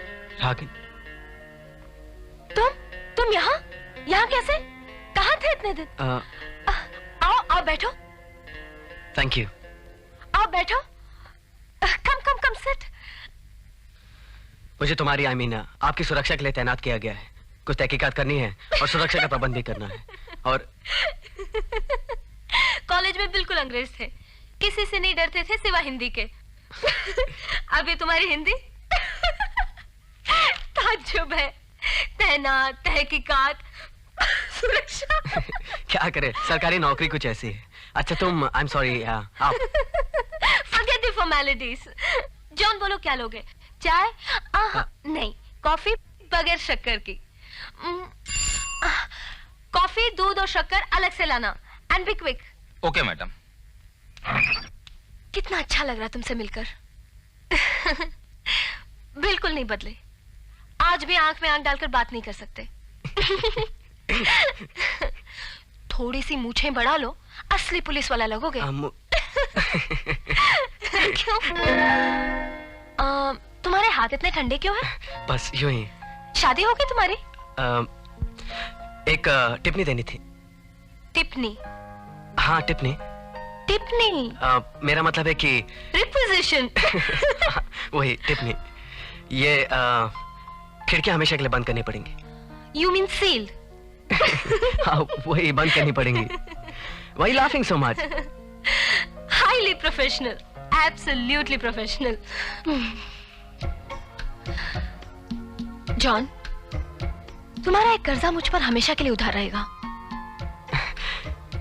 रागिन, तुम यहाँ कैसे? कहाँ थे इतने दिन? आओ बैठो। Thank you. आओ बैठो। Come sit. मुझे तुम्हारी आपकी सुरक्षा के लिए तैनात किया गया है। कुछ तहकीकात करनी है और सुरक्षा का प्रबंध भी करना है। और कॉलेज में बिल्कुल अंग्रेज थे, किसी से नहीं डरते थे सिवा हिंदी के। अभी तुम्हारी हिंदी ताज्जुब है। तैनात, तहकीकात, सुरक्षा। क्या करे, सरकारी नौकरी कुछ ऐसी है। अच्छा तुम, आई एम सॉरी, आप Forget the formalities. जॉन बोलो क्या लोगे? चाय? नहीं, कॉफी बगैर शक्कर की। कॉफी, दूध और शक्कर अलग से लाना। And be quick. Okay madam. कितना अच्छा लग रहा तुमसे मिलकर। बिल्कुल नहीं बदले। आज भी आंख में आंख डालकर बात नहीं कर सकते। थोड़ी सी मूछें बढ़ा लो, असली पुलिस वाला लगोगे। क्यों? तुम्हारे हाथ इतने ठंडे क्यों हैं? बस यूं ही। शादी होगी तुम्हारी? एक टिप्पणी देनी थी। टिप्पणी? हाँ टिप्पणी। टिप्पणी? मेरा मतलब है कि रिपोजिशन। वही टिप्पणी। ये खिड़कियां हमेशा के लिए बंद करनी पड़ेंगी। You mean sealed? हाँ वही बंद करनी पड़ेंगी। Why laughing so much? Highly professional, absolutely professional. John, तुम्हारा एक कर्जा मुझ पर हमेशा के लिए उधार रहेगा।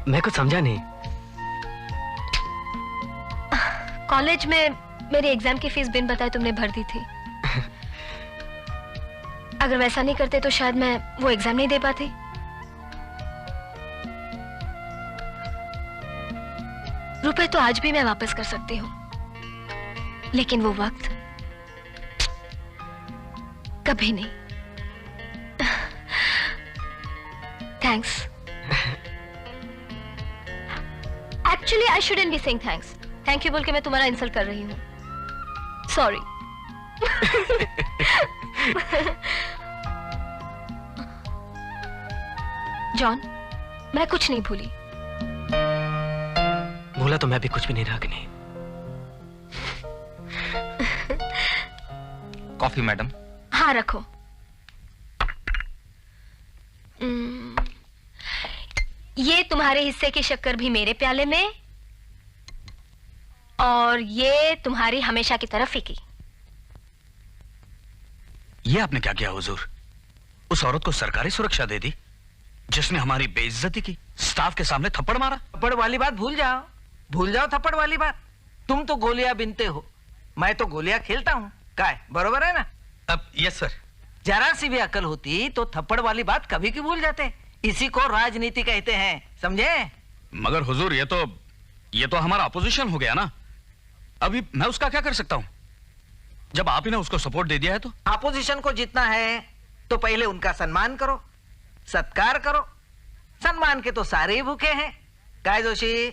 मैं कुछ समझा नहीं। कॉलेज में मेरे एग्जाम की फीस बिन बताए तुमने भर दी थी। अगर वैसा नहीं करते तो शायद मैं वो एग्जाम नहीं दे पाती। रुपए तो आज भी मैं वापस कर सकती हूँ, लेकिन वो वक्त कभी नहीं। Thanks. Actually I shouldn't be saying thanks. Thank you बोल के मैं तुम्हारा इंसल्ट कर रही हूँ। सॉरी। जॉन, मैं कुछ नहीं भूली। भूला तो मैं भी कुछ भी नहीं, रागिनी। Coffee madam. हाँ रखो। ये तुम्हारे हिस्से की शक्कर भी मेरे प्याले में, और ये तुम्हारी हमेशा की तरफ ही की। ये आपने क्या किया हुजूर? उस औरत को सरकारी सुरक्षा दे दी जिसने हमारी बेइज्जती की, स्टाफ के सामने थप्पड़ मारा। थप्पड़ वाली बात भूल जाओ थप्पड़ वाली बात। तुम तो गोलियां बिनते हो, मैं तो गोलियां खेलता हूँ। काय बरोबर है ना? अब यस सर। जरा सी भी अकल होती तो थप्पड़ वाली बात कभी की भूल जाते। इसी को राजनीति कहते हैं, समझे? मगर हुजूर ये तो हमारा अपोजिशन हो गया ना। अभी मैं उसका क्या कर सकता हूँ जब आप ही ने उसको सपोर्ट दे दिया है? तो अपोजिशन को जीतना है तो पहले उनका सम्मान करो, सत्कार करो। सम्मान के तो सारे ही भूखे हैं। काय जोशी,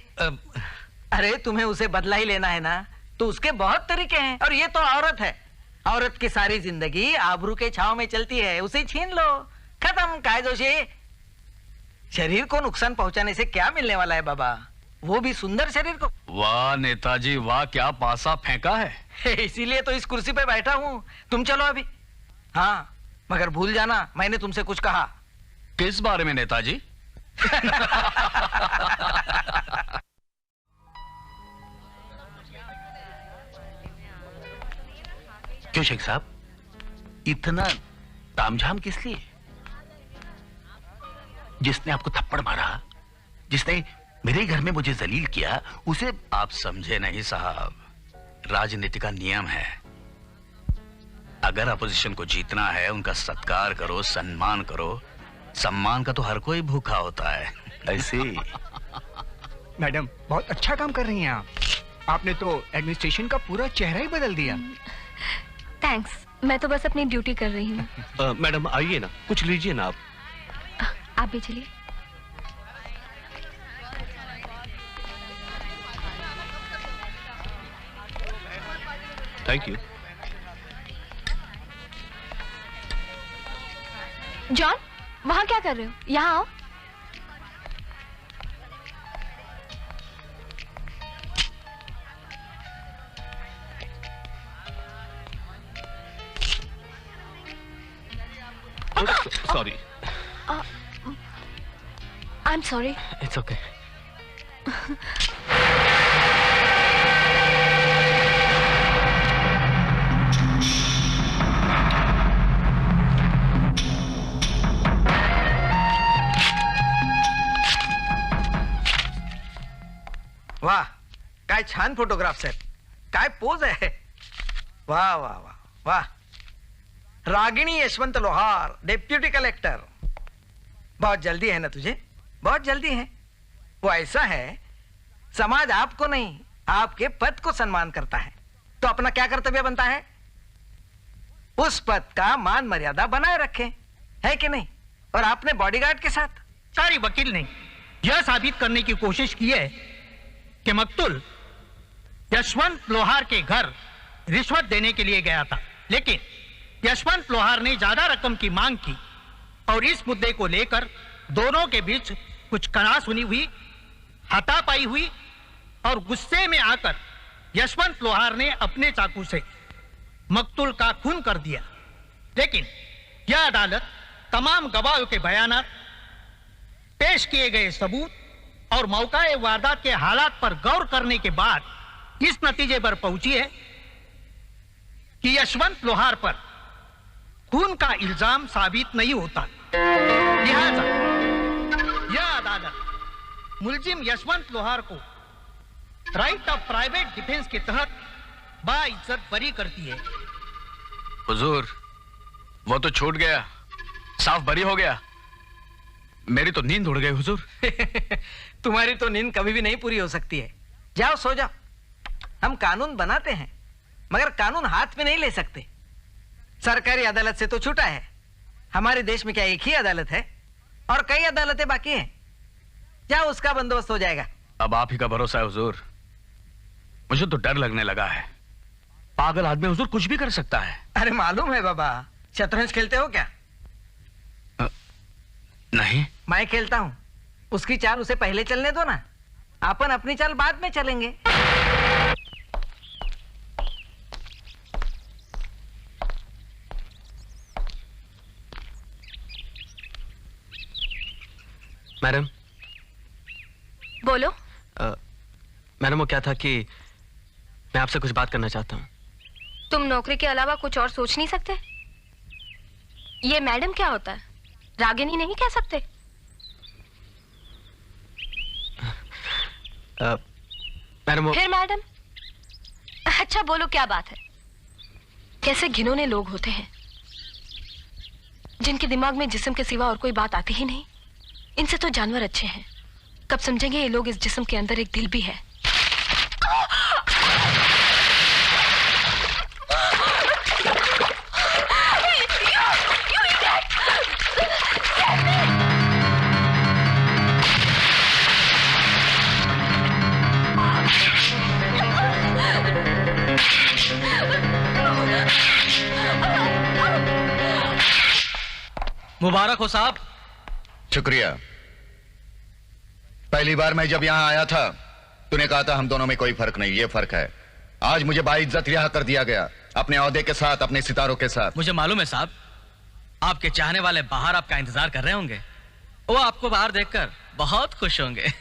अरे तुम्हें उसे बदला ही लेना है ना, तो उसके बहुत तरीके हैं। और ये तो औरत है, औरत की सारी जिंदगी आबरू के छांव में चलती है, उसे छीन लो, खत्म। काय जोशी, शरीर को नुकसान पहुंचाने से क्या मिलने वाला है बाबा, वो भी सुंदर शरीर को। वाह नेताजी वाह, क्या पासा फेंका है। इसीलिए तो इस कुर्सी पे बैठा हूँ। तुम चलो अभी। हाँ मगर भूल जाना मैंने तुमसे कुछ कहा। किस बारे में नेताजी? क्यों शेख साहब, इतना तामझाम किस लिए? जिसने आपको थप्पड़ मारा, जिसने मेरे घर में मुझे जलील किया, उसे आप समझे नहीं साहब। राजनीति का नियम है, अगर अपोजिशन को जीतना है उनका सत्कार करो, सम्मान करो। सम्मान का तो हर कोई भूखा होता है। ऐसे मैडम बहुत अच्छा काम कर रही हैं आप। आपने तो एडमिनिस्ट्रेशन का पूरा चेहरा ही बदल दिया। थैंक्स, मैं तो बस अपनी ड्यूटी कर रही हूँ। मैडम आइए ना, कुछ लीजिए ना आप। आप भी चलिए। Thank you. जॉन, वहां क्या कर रहे हो? यहाँ आओ। Sorry. I am sorry. It's okay. वाह, काय छान फोटोग्राफ्स आहेत, काय पोज आहे। वाह वाह वाह वाह। रागिणी यशवंत लोहार, डेप्यूटी कलेक्टर। बहुत जल्दी है ना तुझे, बहुत जल्दी है। वो ऐसा है, समाज आपको नहीं आपके पद को सम्मान करता है, तो अपना क्या कर्तव्य बनता है? उस पद का मान मर्यादा बनाए रखें, है कि नहीं? और आपने बॉडीगार्ड के साथ सारी वकील ने यह साबित करने की कोशिश की है कि मकतूल यशवंत लोहार के घर रिश्वत देने के लिए गया था, लेकिन यशवंत लोहार ने ज्यादा रकम की मांग की और इस मुद्दे को लेकर दोनों के बीच कुछ कनासुनी हुई, हाथापाई हुई और गुस्से में आकर यशवंत लोहार ने अपने चाकू से मकतूल का खून कर दिया। लेकिन यह अदालत तमाम गवाहों के बयान, पेश किए गए सबूत और मौका-ए वारदात के हालात पर गौर करने के बाद इस नतीजे पर पहुंची है कि यशवंत लोहार पर खून का इल्जाम साबित नहीं होता। लिहाजा यह अदालत मुलजिम यशवंत लोहार को राइट ऑफ प्राइवेट डिफेंस के तहत बाइज्जत बरी करती है। हुजूर, वो तो छूट गया, साफ बरी हो गया। मेरी तो नींद उड़ गई हुजूर। तुम्हारी तो नींद कभी भी नहीं पूरी हो सकती है। जाओ सो जाओ। हम कानून बनाते हैं मगर कानून हाथ में नहीं ले सकते। सरकारी अदालत से तो छूटा है। हमारे देश में क्या एक ही अदालत है और कई अदालतें बाकी हैं। जाओ, उसका बंदोबस्त हो जाएगा। अब आप ही का भरोसा है हुजूर। मुझे तो डर लगने लगा है। पागल आदमी हुजूर कुछ भी कर सकता है। अरे मालूम है बाबा। शतरंज खेलते हो क्या? नहीं। मैं खेलता हूं। उसकी चाल उसे पहले चलने दो ना, अपन अपनी चाल बाद में चलेंगे। मैडम। बोलो। मैडम, वो क्या था कि मैं आपसे कुछ बात करना चाहता हूँ। तुम नौकरी के अलावा कुछ और सोच नहीं सकते? ये मैडम क्या होता है? रागिनी नहीं कह सकते? मैडम फिर मैडम? अच्छा बोलो, क्या बात है? कैसे घिनौने लोग होते हैं जिनके दिमाग में जिस्म के सिवा और कोई बात आती ही नहीं। इनसे तो जानवर अच्छे हैं। कब समझेंगे ये लोग इस जिस्म के अंदर एक दिल भी है। मुबारक हो साहब। शुक्रिया। पहली बार मैं जब यहां आया था तूने कहा था हम दोनों में कोई फर्क नहीं। ये फर्क है। आज मुझे बाइज्जत रिहा कर दिया गया, अपने ओहदे के साथ, अपने सितारों के साथ। मुझे मालूम है साहब, आपके चाहने वाले बाहर आपका इंतजार कर रहे होंगे। वो आपको बाहर देखकर बहुत खुश होंगे।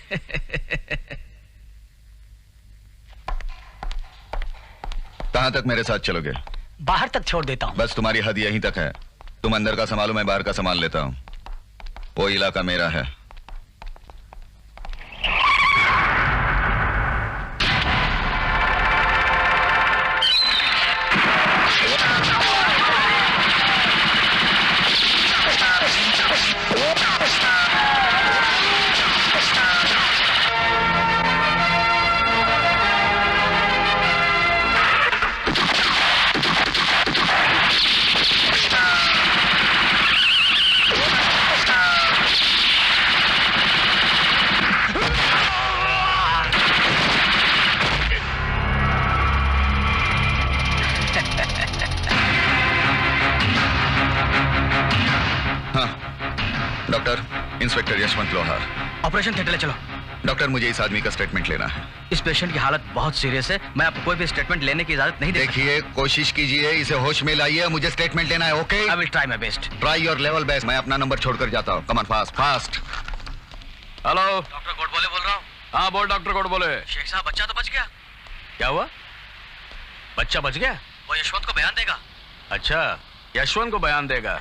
कहां तक मेरे साथ चलोगे? बाहर तक छोड़ देता हूँ। बस तुम्हारी हद यहीं तक है। तुम अंदर का संभालो, मैं बाहर का संभाल लेता हूँ। वो इलाका मेरा है। इंस्पेक्टर यशवंत लोहार। ऑपरेशन थिएटर ले चलो। डॉक्टर, मुझे इस आदमी का स्टेटमेंट लेना है। इस पेशेंट की हालत बहुत सीरियस है, मैं आपको कोई भी स्टेटमेंट लेने की इजाजत नहीं देता। देखिए, कोशिश कीजिए, इसे होश में लाइए, मुझे स्टेटमेंट लेना है। Okay? I will try my best. Try your level best. मैं अपना नंबर छोड़कर जाता हूँ। Come on, fast fast. Hello, doctor Godbole बोल रहा हूँ। हाँ बोल डॉक्टर गोडबोले। शेख साहब, बच्चा तो बच गया। क्या हुआ? बच्चा बच गया? वो यशवंत को बयान देगा। अच्छा, यशवंत को बयान देगा।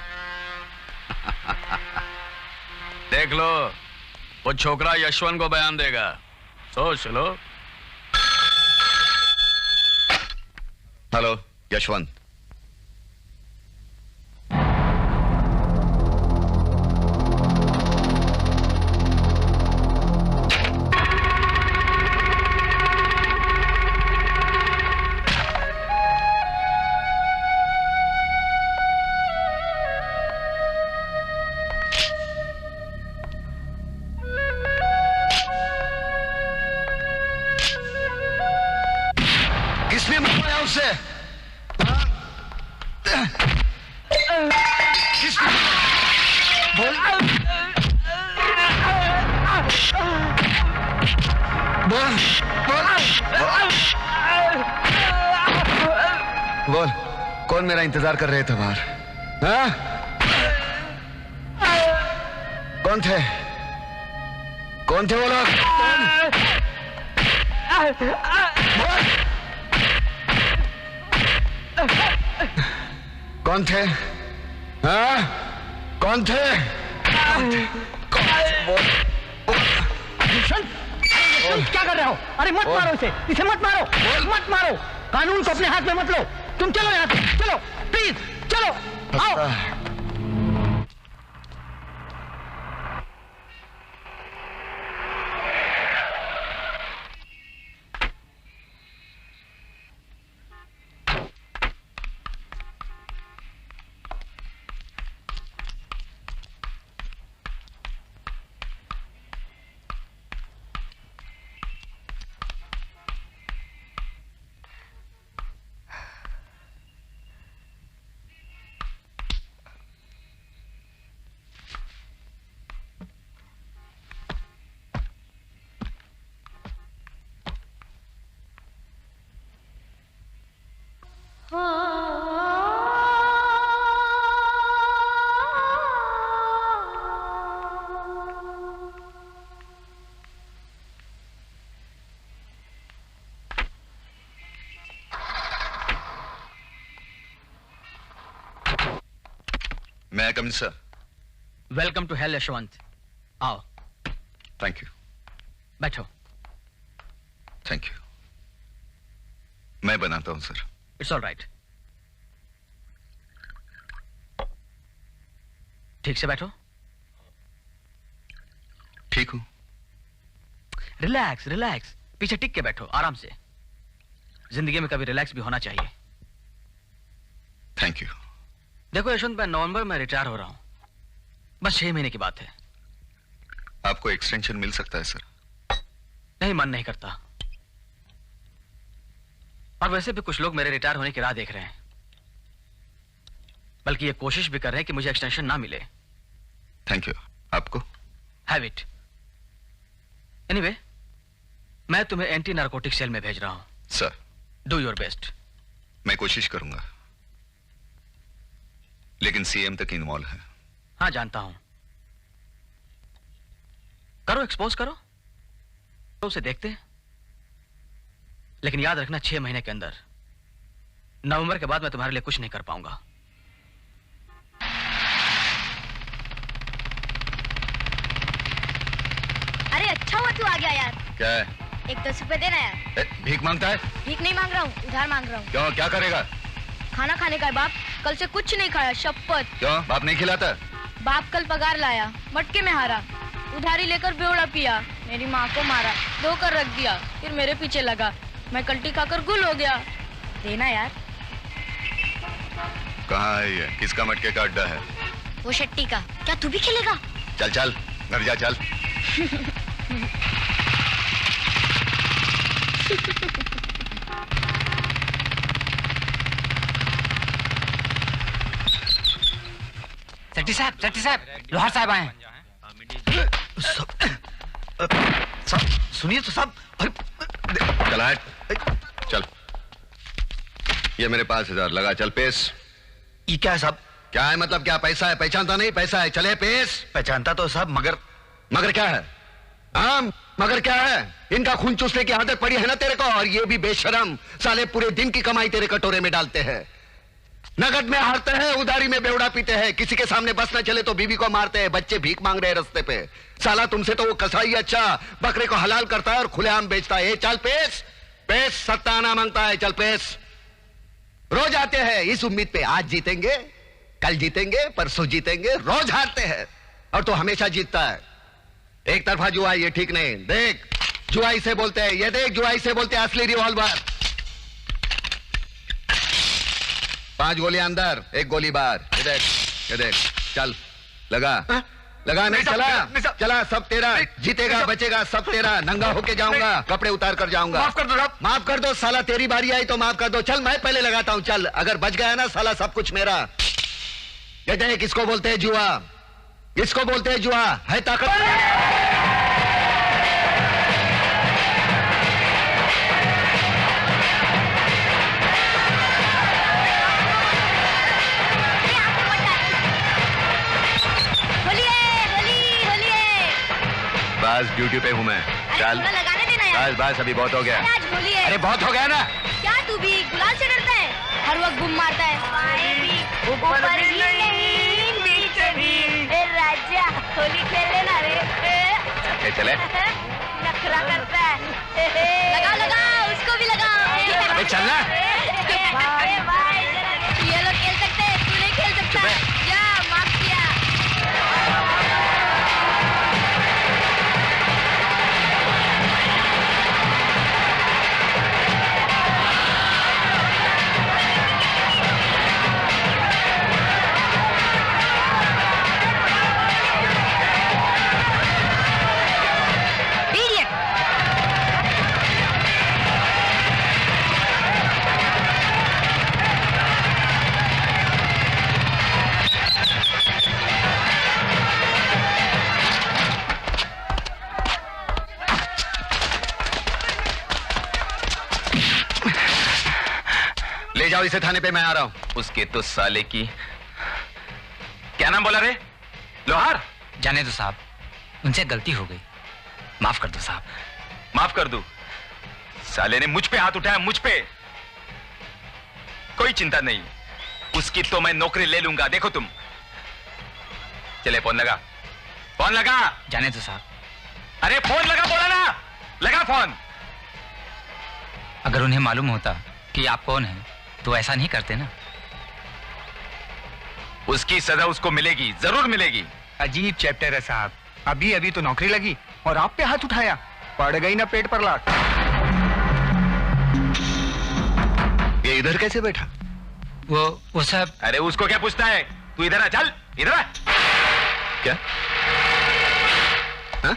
देख लो, वो छोकरा यशवंत को बयान देगा। सोच लो। हेलो यशवंत। किसने मारा उससे? किसने? बोल बोल, कौन मेरा इंतजार कर रहे थे बाहर? हाँ? कौन थे? कौन थे वो लोग? कौन थे? हाँ? कौन थे? क्या कर रहे हो? अरे मत मारो इसे, इसे मत मारो, मत मारो। कानून को अपने हाथ में मत लो। तुम चलो यहाँ से, चलो प्लीज, चलो आओ। May come sir. Welcome to hell Yashwant. आओ। Thank you. बैठो। Thank you. मैं बनाता हूं सर। It's all right. ठीक से बैठो। ठीक हूं। रिलैक्स रिलैक्स, पीछे टिक के बैठो, आराम से। जिंदगी में कभी रिलैक्स भी होना चाहिए। Thank you. देखो यशवंत, मैं नवंबर में रिटायर हो रहा हूं। बस 6 महीने की बात है। आपको एक्सटेंशन मिल सकता है सर? नहीं, मन नहीं करता। और वैसे भी कुछ लोग मेरे रिटायर होने की राह देख रहे हैं, बल्कि ये कोशिश भी कर रहे हैं कि मुझे एक्सटेंशन ना मिले। Thank you. आपको? Have it. एनीवे, मैं तुम्हें एंटी नारकोटिक सेल में भेज रहा हूं। Sir, do your best. मैं कोशिश करूंगा, लेकिन सीएम तक इन्वॉल्व है। हाँ, जानता हूं। करो, एक्सपोज करो, तो उसे देखते हैं। लेकिन याद रखना, 6 महीने के अंदर नवंबर के बाद मैं तुम्हारे लिए कुछ नहीं कर पाऊंगा। अरे अच्छा हुआ तू आ गया यार। क्या है? एक 10 रुपए देना यार। भीख मांगता है? भीख नहीं मांग रहा हूँ, उधार मांग रहा हूँ। क्यों, क्या करेगा? खाना खाने का है बाप, कल से कुछ नहीं खाया, शपथ। क्यों, बाप नहीं खिलाता? बाप कल पगार लाया, मटके में हारा, उधारी लेकर बेवड़ा पिया, मेरी माँ को मारा, धोकर रख दिया, फिर मेरे पीछे लगा, मैं कल्टी खाकर गुल हो गया। देना यार। कहाँ है ये? किसका मटके का अड्डा है? वो शट्टी का। क्या तू भी खेलेगा? चल चल घर जा चल। सेठी साहब, लोहार साहब आए हैं। सुनिए तो साहब। चल हट, चल। ये मेरे 5,000 लगा, चल पेश। ये क्या है साहब? क्या है मतलब क्या? पैसा है, पहचानता नहीं? पैसा है, चले पेश। पहचानता तो साहब, मगर क्या है? हाँ, मगर क्या है? इनका खून चूसने की आदत पड़ी है ना तेरे को, और ये भी बेशरम साले पूरे दिन की कमाई तेरे कटोरे में डालते हैं। नगद में हारते हैं, उधारी में बेवड़ा पीते हैं, किसी के सामने बस न चले तो बीवी को मारते हैं, बच्चे भीख मांग रहे हैं रास्ते पे। साला तुमसे तो वो कसाई अच्छा बकरे को हलाल करता है और खुलेआम बेचता है। चल पेश, पेश सत्ता आना मांगता है, चल पेश। रोज आते हैं इस उम्मीद पे, आज जीतेंगे, कल जीतेंगे, परसों जीतेंगे, रोज हारते हैं और तो हमेशा जीतता है। एक तरफा जुआ, ये ठीक नहीं। देख, जुआई से बोलते हैं, ये देख जुआई से बोलते हैं असली रिवॉल्वर। 5 गोलियां अंदर, 1 गोली बाहर। ये देख, ये देख, चल लगा। लगा नहीं, चला चला, सब तेरा। जीतेगा बचेगा सब तेरा। नंगा होके जाऊंगा, कपड़े उतार कर जाऊंगा। माफ कर दो साहब। माफ कर दो साला, तेरी बारी आई तो माफ कर दो। चल मैं पहले लगाता हूं, चल। अगर बच गया ना साला, सब कुछ मेरा। ये देख, इसको बोलते हैं जुआ, इसको बोलते हैं जुआ। है ताकत। बस ड्यूटी पे हूँ मैं, चल। लगाने देना यार। बस अभी बहुत हो गया। आज होली है। अरे बहुत हो गया ना। क्या तू भी गुलाल से डरता है? हर वक्त बम मारता है। ऊपर भी नहीं, नीचे भी। ए राजा, होली खेल लेना रे। चले। नखरा करता है। लगाओ लगाओ, उसको भी लगाओ। अबे चलना। ये लोग खेल सकते हैं, तू नहीं खेल सकता। जा, माफ किया। ले जाओ इसे थाने पे, मैं आ रहा हूं। उसके तो साले की। क्या नाम बोला रे? लोहार? जाने दो साहब, उनसे गलती हो गई, माफ कर दो साहब। माफ कर दूं? साले ने मुझ पे हाथ उठाया, मुझ पे। कोई चिंता नहीं, उसकी तो मैं नौकरी ले लूंगा, देखो तुम। चले फोन लगा, फोन लगा। जाने दो साहब। अरे फोन लगा बोला ना, लगा फोन। अगर उन्हें मालूम होता कि आप कौन हैं तो ऐसा नहीं करते ना। उसकी सजा उसको मिलेगी, जरूर मिलेगी। अजीब चैप्टर है साहब, अभी अभी तो नौकरी लगी और आप पे हाथ उठाया, पड़ गई ना पेट पर लात। ये इधर कैसे बैठा? वो सब। अरे उसको क्या पूछता है, तू इधर आ, चल इधर आ। क्या? हाँ?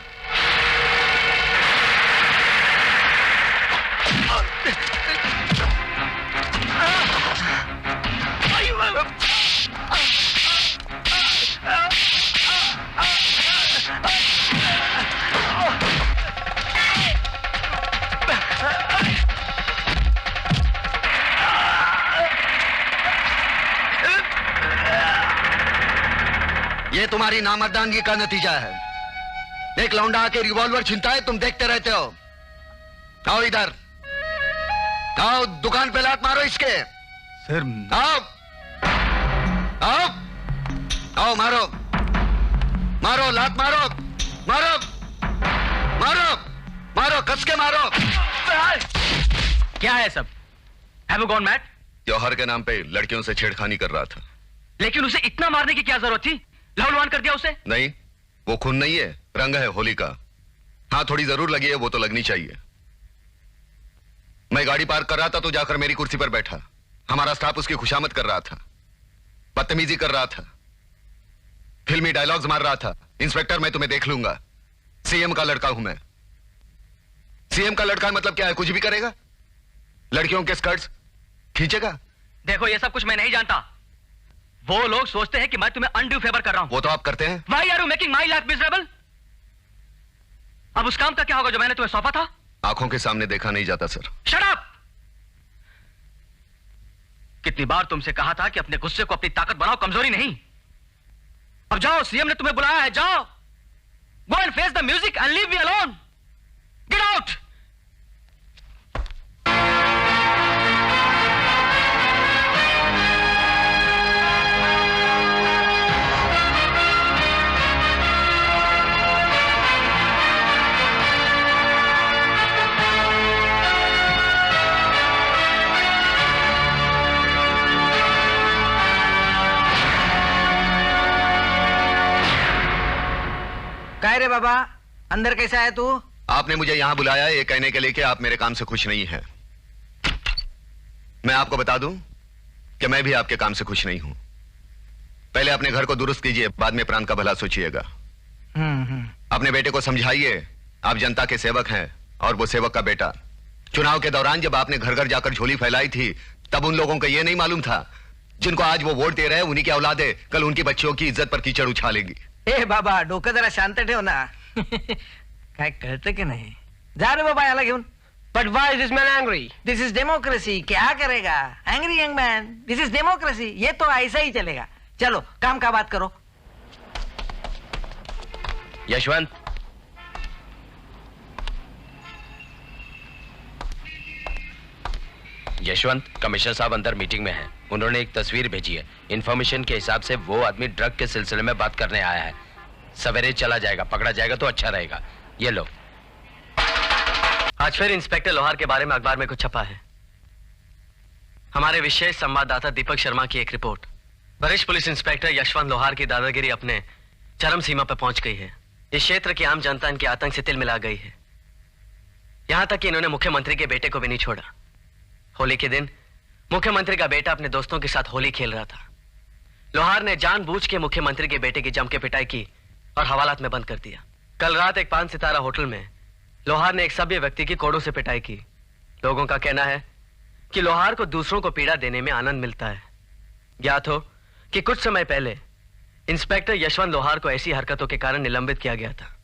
ये तुम्हारी नामर्दानगी का नतीजा है। एक लौंडा आके रिवॉल्वर छीनता है, तुम देखते रहते हो। आओ इधर, आओ दुकान पे लात मारो इसके। फिर आओ आओ आओ, मारो मारो, लात मारो, मारो मारो मारो, कस के मारो। क्या है सब? Have you gone mad? त्योहार के नाम पे लड़कियों से छेड़खानी कर रहा था। लेकिन उसे इतना मारने की क्या जरूरत थी? लहूलुहान कर दिया उसे। नहीं, वो खून नहीं है, रंग है होली का। हाँ, थोड़ी जरूर लगी है, वो तो लगनी चाहिए। मैं गाड़ी पार्क कर रहा था तो जाकर मेरी कुर्सी पर बैठा। हमारा स्टाफ उसकी खुशामद कर रहा था, बदतमीजी कर रहा था, फिल्मी डायलॉग्स मार रहा था। इंस्पेक्टर, मैं तुम्हें देख लूंगा। सीएम का लड़का हूं मैं। सीएम का लड़का मतलब क्या है? कुछ भी करेगा? लड़कियों के स्कर्ट्स खींचेगा? देखो, ये सब कुछ मैं नहीं जानता। वो लोग सोचते हैं कि मैं तुम्हें अनड्यू फेवर कर रहा हूं। वो तो आप करते हैं। Why are you making my life miserable? अब उस काम का क्या होगा जो मैंने तुम्हें सौंपा था? आंखों के सामने देखा नहीं जाता सर। Shut up! कितनी बार तुमसे कहा था कि अपने गुस्से को अपनी ताकत बनाओ, कमजोरी नहीं। अब जाओ, सीएम ने तुम्हें बुलाया है, जाओ। Go and face the music and leave me alone. Get out! काय रे बाबा, अंदर कैसा है तू? आपने मुझे यहां बुलाया है ये कहने के लिए कि आप मेरे काम से खुश नहीं हैं। मैं आपको बता दूं कि मैं भी आपके काम से खुश नहीं हूं। पहले अपने घर को दुरुस्त कीजिए, बाद में प्राण का भला सोचिएगा। अपने बेटे को समझाइए, आप जनता के सेवक हैं और वो सेवक का बेटा। चुनाव के दौरान जब आपने घर घर जाकर झोली फैलाई थी, तब उन लोगों को यह नहीं मालूम था जिनको आज वो वोट दे रहे हैं उन्हीं की औलादे कल उनकी बच्चियों की इज्जत पर कीचड़ उछालेगी। ए बाबा, डोकं जरा शांत ठेव ना। काय कळतं की नाही? जा रे बाबा याला घेऊन। But why is this man angry? This is democracy. क्या करेगा? Angry young man, this is democracy. ये तो ऐसा ही चलेगा। चलो काम का बात करो। यशवंत, यशवंत, कमिश्नर साहब अंदर मीटिंग में हैं। उन्होंने एक तस्वीर भेजी है। इंफॉर्मेशन के हिसाब से वो आदमी ड्रग के सिलसिले में बात करने आया है। सवेरे चला जाएगा, पकड़ा जाएगा तो अच्छा रहेगा। ये लो। आज फिर इंस्पेक्टर लोहार के बारे में अखबार में कुछ छपा है। हमारे विशेष संवाददाता दीपक शर्मा की एक रिपोर्ट। वरिष्ठ पुलिस इंस्पेक्टर यशवंत लोहार की दादागिरी अपने चरम सीमा पर पहुंच गई है। इस क्षेत्र की आम जनता इनके आतंक से तिल मिला गई है। यहां तक कि इन्होंने मुख्यमंत्री के बेटे को भी नहीं छोड़ा। होली के दिन मुख्यमंत्री का बेटा अपने दोस्तों के साथ होली खेल रहा था। लोहार ने जानबूझ के मुख्यमंत्री के बेटे की जम के पिटाई की और हवालात में बंद कर दिया। कल रात एक 5 सितारा होटल में लोहार ने एक सभ्य व्यक्ति की कोड़ों से पिटाई की। लोगों का कहना है कि लोहार को दूसरों को पीड़ा देने में आनंद मिलता है। ज्ञात हो कि कुछ समय पहले इंस्पेक्टर यशवंत लोहार को ऐसी हरकतों के कारण निलंबित किया गया था।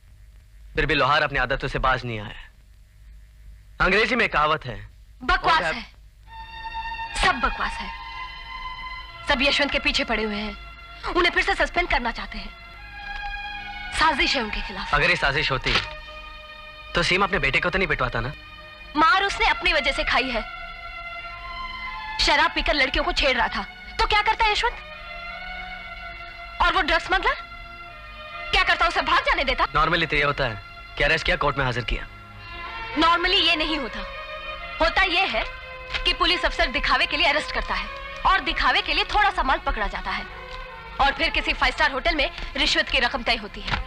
फिर भी लोहार अपनी आदतों से बाज नहीं आया। अंग्रेजी में कहावत है, बकवास है, सब बकवास है। सब यशवंत के पीछे पड़े हुए हैं, उन्हें फिर से सस्पेंड करना चाहते हैं। साजिश है उनके खिलाफ। अगर ये साजिश होती तो सीम अपने बेटे को तो नहीं पिटवाता ना। मार उसने अपनी वजह से खाई है। शराब पीकर लड़कियों को छेड़ रहा था तो क्या करता है यशवंत? और वो ड्रग्स स्मगलर क्या करता? उसे भाग जाने देता? नॉर्मली तो ये होता है कि अरेस्ट किया, कोर्ट में हाजिर किया। नॉर्मली ये नहीं होता। होता ये है कि पुलिस अफसर दिखावे के लिए अरेस्ट करता है और दिखावे के लिए थोड़ा सा माल पकड़ा जाता है और फिर किसी 5 स्टार होटल में रिश्वत की रकम तय होती है।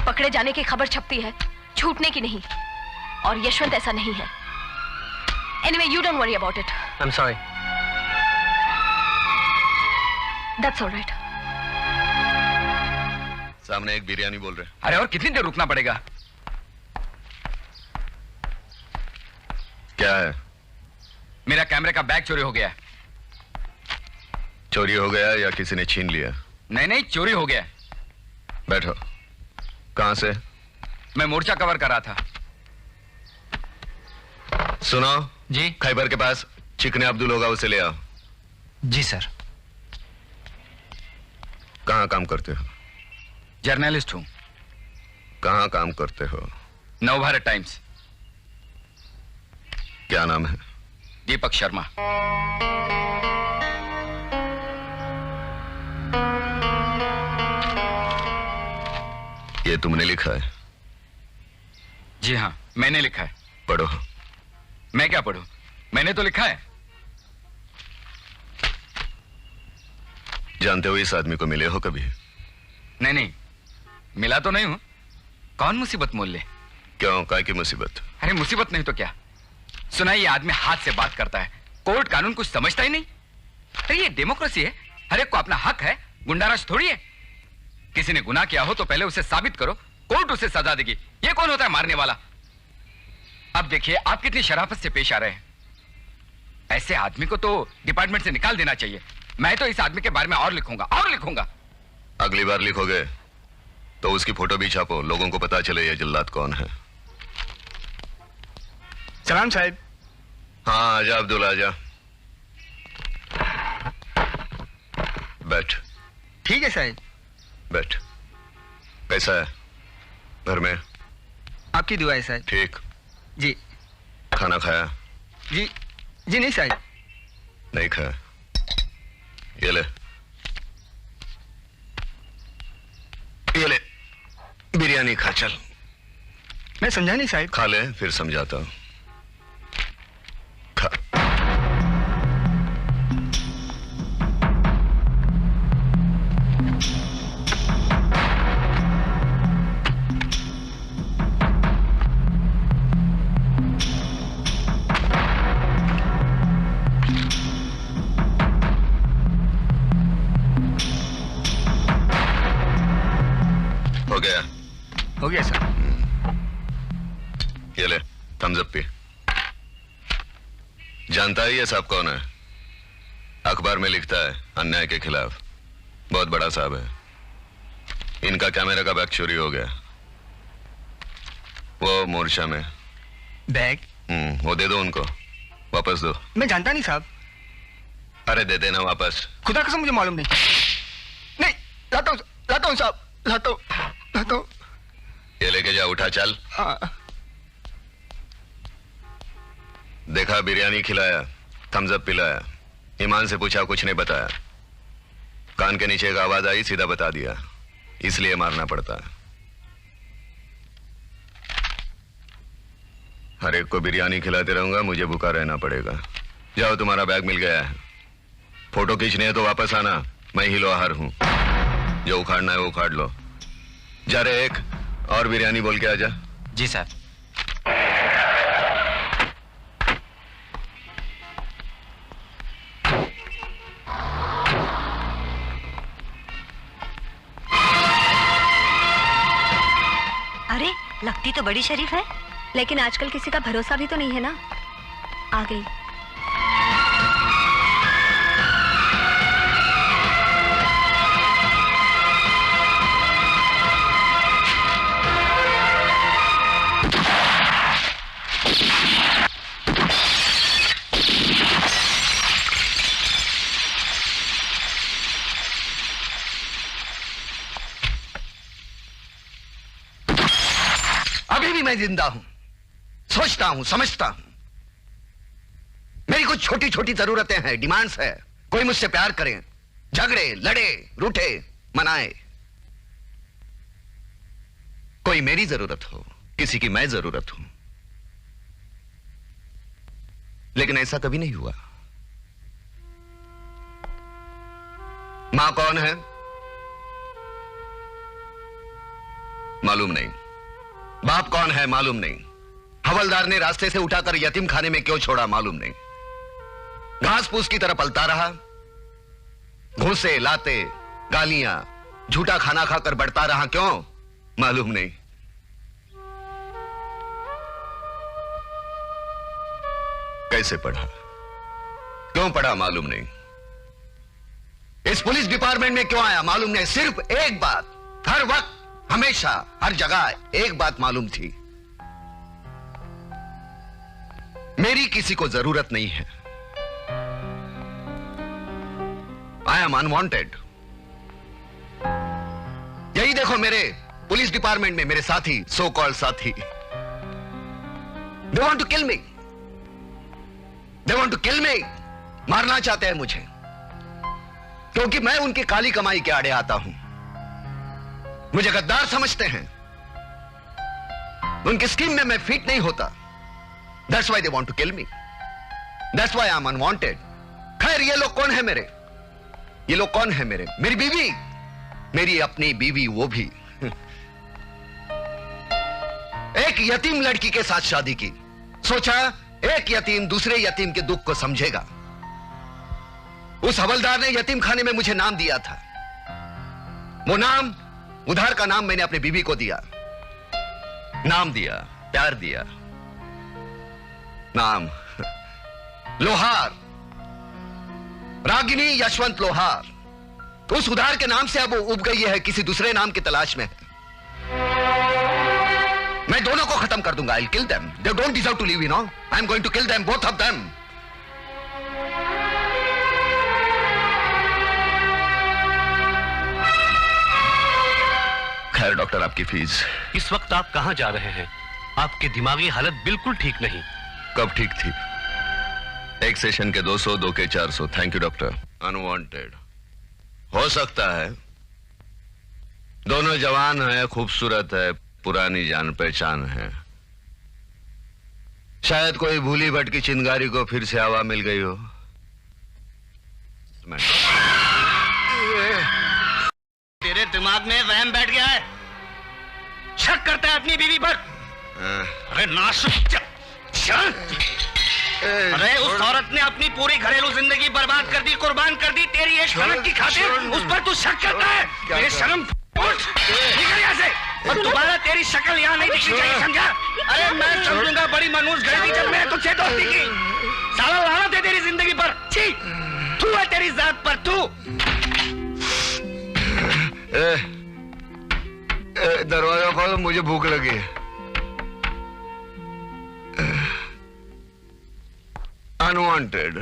पकड़े जाने की खबर छपती है, छूटने की नहीं। और यशवंत ऐसा नहीं है। Anyway, you don't worry about it. I'm sorry. That's all right. सामने एक बिरयानी बोल रहे। अरे और कितनी देर रुकना पड़ेगा? क्या है? मेरा कैमरे का बैग चोरी हो गया। चोरी हो गया या किसी ने छीन लिया? नहीं नहीं, चोरी हो गया। बैठो। कहां से? मैं मोर्चा कवर कर रहा था। सुनो जी। खैबर के पास चिकने अब्दुल होगा, उसे ले आओ। जी सर। कहां काम करते हो? जर्नलिस्ट हूं। कहां काम करते हो? नवभारत टाइम्स। क्या नाम है? दीपक शर्मा। ये तुमने लिखा है? जी हाँ, मैंने लिखा है। पढ़ो। मैं क्या पढ़ूं? मैंने तो लिखा है। जानते हो इस आदमी को मिले हो कभी? नहीं नहीं, मिला तो नहीं हूं। कौन मुसीबत मोल ले? क्यों, काय की मुसीबत? अरे मुसीबत नहीं तो क्या, सुना ये आदमी हाथ से बात करता है, कोर्ट कानून कुछ समझता ही नहीं। अरे ये डेमोक्रेसी है, हर एक को अपना हक है, गुंडाराज थोड़ी है। किसी ने गुनाह किया हो तो पहले उसे साबित करो, कोर्ट उसे सजा देगी। ये कौन होता है मारने वाला? अब देखिए आप कितनी शराफत से पेश आ रहे हैं। ऐसे आदमी को तो डिपार्टमेंट से निकाल देना चाहिए। मैं तो इस आदमी के बारे में और लिखूंगा और लिखूंगा। अगली बार लिखोगे तो उसकी फोटो भी छापो, लोगों को पता चले ये जल्लाद कौन है। सलाम साहब। हाँ आजा अब्दुल, आजा बैठ। ठीक है साहब। बैठ। कैसा है घर में? आपकी दुआ है साहब। ठीक। जी। खाना खाया? जी जी नहीं साहब। नहीं खाया? ये ले, ये ले बिरयानी खा। चल। मैं समझा नहीं साहब। खा ले फिर समझाता हूं। खा। हो गया? हो गया सर। ये ले थम्स अप पी। जानता है ये साहब कौन है? अखबार में लिखता है अन्याय के खिलाफ, बहुत बड़ा साहब है। इनका कैमरा का बैग चोरी हो गया, वो मोर्चा में। बैग? वो दे दो उनको, वापस दो। मैं जानता नहीं साहब। अरे दे देना वापस। खुदा कसम मुझे मालूम नहीं। नहीं, लाता हूँ साहब, लाता हूँ। ये लेके जा, उठा चल। देखा बिरयानी खिलाया, थम्स अप पिलाया, ईमान से पूछा कुछ नहीं बताया, कान के नीचे एक आवाज आई सीधा बता दिया, इसलिए मारना पड़ता है। हर एक को बिरयानी खिलाते रहूंगा, मुझे भूखा रहना पड़ेगा। जाओ तुम्हारा बैग मिल गया है, फोटो खींचनी है तो वापस आना, मैं ही लोहार हूं, जो उखाड़ना है वो उखाड़ लो। जा रहे एक और बिरयानी बोल के आजा। जी सर। अरे लगती तो बड़ी शरीफ है, लेकिन आजकल किसी का भरोसा भी तो नहीं है ना। आ गई। अभी भी मैं जिंदा हूं, सोचता हूं, समझता हूं। मेरी कुछ छोटी छोटी जरूरतें हैं, डिमांड्स है। कोई मुझसे प्यार करे, झगड़े, लड़े, रूठे, मनाए। कोई मेरी जरूरत हो, किसी की मैं जरूरत हूं। लेकिन ऐसा कभी नहीं हुआ। मां कौन है मालूम नहीं, बाप कौन है मालूम नहीं, हवलदार ने रास्ते से उठाकर यतीम खाने में क्यों छोड़ा मालूम नहीं, घास फूस की तरह पलता रहा, घूसे, लाते, गालियां, झूठा खाना खाकर बढ़ता रहा, क्यों मालूम नहीं। कैसे पढ़ा, क्यों पढ़ा मालूम नहीं। इस पुलिस डिपार्टमेंट में क्यों आया मालूम नहीं। सिर्फ एक बात, हर वक्त, हमेशा, हर जगह एक बात मालूम थी, मेरी किसी को जरूरत नहीं है। I am unwanted. यही देखो मेरे पुलिस डिपार्टमेंट में मेरे साथी, सो कॉल्ड साथी, they want to kill me, they want to kill me. मारना चाहते हैं मुझे, क्योंकि मैं उनकी काली कमाई के आड़े आता हूं। मुझे गद्दार समझते हैं, उनकी स्कीम में मैं फिट नहीं होता। That's why they want to kill me. That's why I'm unwanted. खैर ये लोग कौन है मेरे? ये लोग कौन है मेरे? मेरी बीवी, मेरी अपनी बीवी, वो भी एक यतीम लड़की के साथ शादी की। सोचा एक यतीम दूसरे यतीम के दुख को समझेगा। उस हवलदार ने यतीम खाने में मुझे नाम दिया था। वो नाम, उधार का नाम मैंने अपनी बीवी को दिया। नाम दिया, प्यार दिया, नाम लोहार, रागिनी यशवंत लोहार। उस उधार के नाम से अब वो उब गई है, किसी दूसरे नाम की तलाश में है। मैं दोनों को खत्म कर दूंगा। I'll kill them. They don't deserve to live, you know. I'm going to kill them, both of them. खैर डॉक्टर, आपकी फीस। इस वक्त आप कहां जा रहे हैं? आपकी दिमागी हालत बिल्कुल ठीक नहीं। कब ठीक थी? एक सेशन के 200, 2 के 400। Thank you doctor. अनवांटेड हो सकता है। दोनों जवान है, खूबसूरत है, पुरानी जान पहचान है। शायद कोई भूली भटकी चिंगारी को फिर से हवा मिल गई हो। तेरे दिमाग में वहम बैठ गया है। शक करता है अपनी बीवी पर। अरे नासुक, अरे उस औरत ने अपनी पूरी घरेलू जिंदगी बर्बाद कर दी, कुर्बान कर दी तेरी एक झलक की खातिर। उस पर तू शक करता है? तेरे शर्म, उठ, निकल यहाँ से। और दोबारा तेरी शक्ल यहाँ नहीं दिखनी चाहिए, समझा? अरे मैं समझूंगा बड़ी मनहूस गई थी जब मैंने तुझसे दोस्ती की। साला लानत है तेरी जिंदगी पर। छी, तू है तेरी जात पर, तू। दरवाजा खोलो, मुझे भूख लगी है। Unwanted.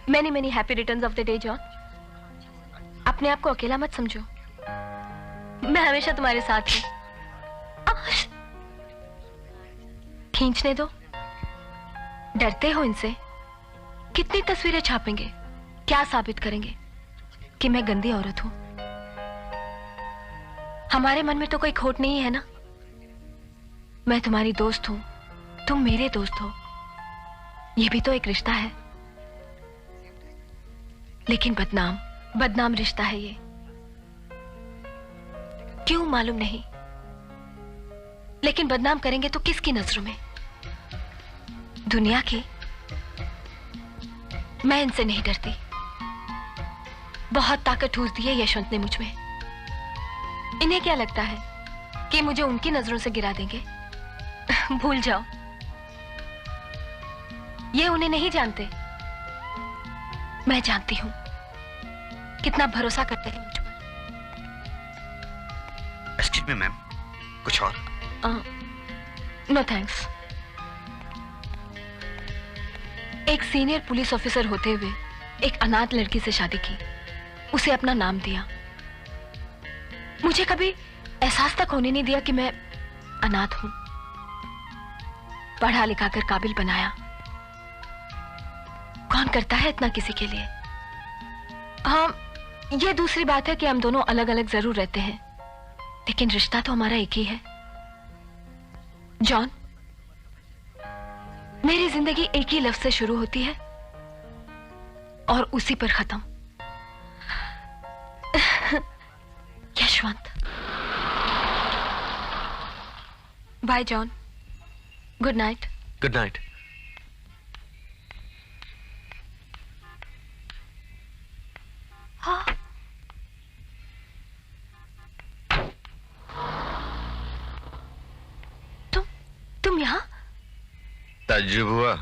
Many many happy returns of the day, John. अपने आप को अकेला मत समझो, मैं हमेशा तुम्हारे साथ हूं। खींचने दो। डरते हो इनसे? कितनी तस्वीरें छापेंगे? क्या साबित करेंगे कि मैं गंदी औरत हूं? हमारे मन में तो कोई खोट नहीं है ना। मैं तुम्हारी दोस्त हूं, तुम मेरे दोस्त हो। ये भी तो एक रिश्ता है। लेकिन बदनाम रिश्ता है ये। क्यों मालूम नहीं, लेकिन बदनाम करेंगे तो किसकी नजरों में? दुनिया की। मैं इनसे नहीं डरती। बहुत ताकत ठूस दी है यशवंत ने मुझ में। इन्हें क्या लगता है कि मुझे उनकी नजरों से गिरा देंगे? भूल जाओ, ये उन्हें नहीं जानते। मैं जानती हूं कितना भरोसा करते हैं मुझ पर। एक्सक्यूज मी मैम, कुछ और? No thanks. एक सीनियर पुलिस ऑफिसर होते हुए एक अनाथ लड़की से शादी की, उसे अपना नाम दिया। मुझे कभी एहसास तक होने नहीं दिया कि मैं अनाथ हूं। पढ़ा लिखा कर काबिल बनाया। कौन करता है इतना किसी के लिए? हाँ, ये दूसरी बात है कि हम दोनों अलग अलग जरूर रहते हैं, लेकिन रिश्ता तो हमारा एक ही है। जॉन, मेरी जिंदगी एक ही लफ्ज से शुरू होती है और उसी पर खत्म। Yashwant. Bye John, good night. Good night. हाँ, तुम यहाँ? ताज्जुब हुआ?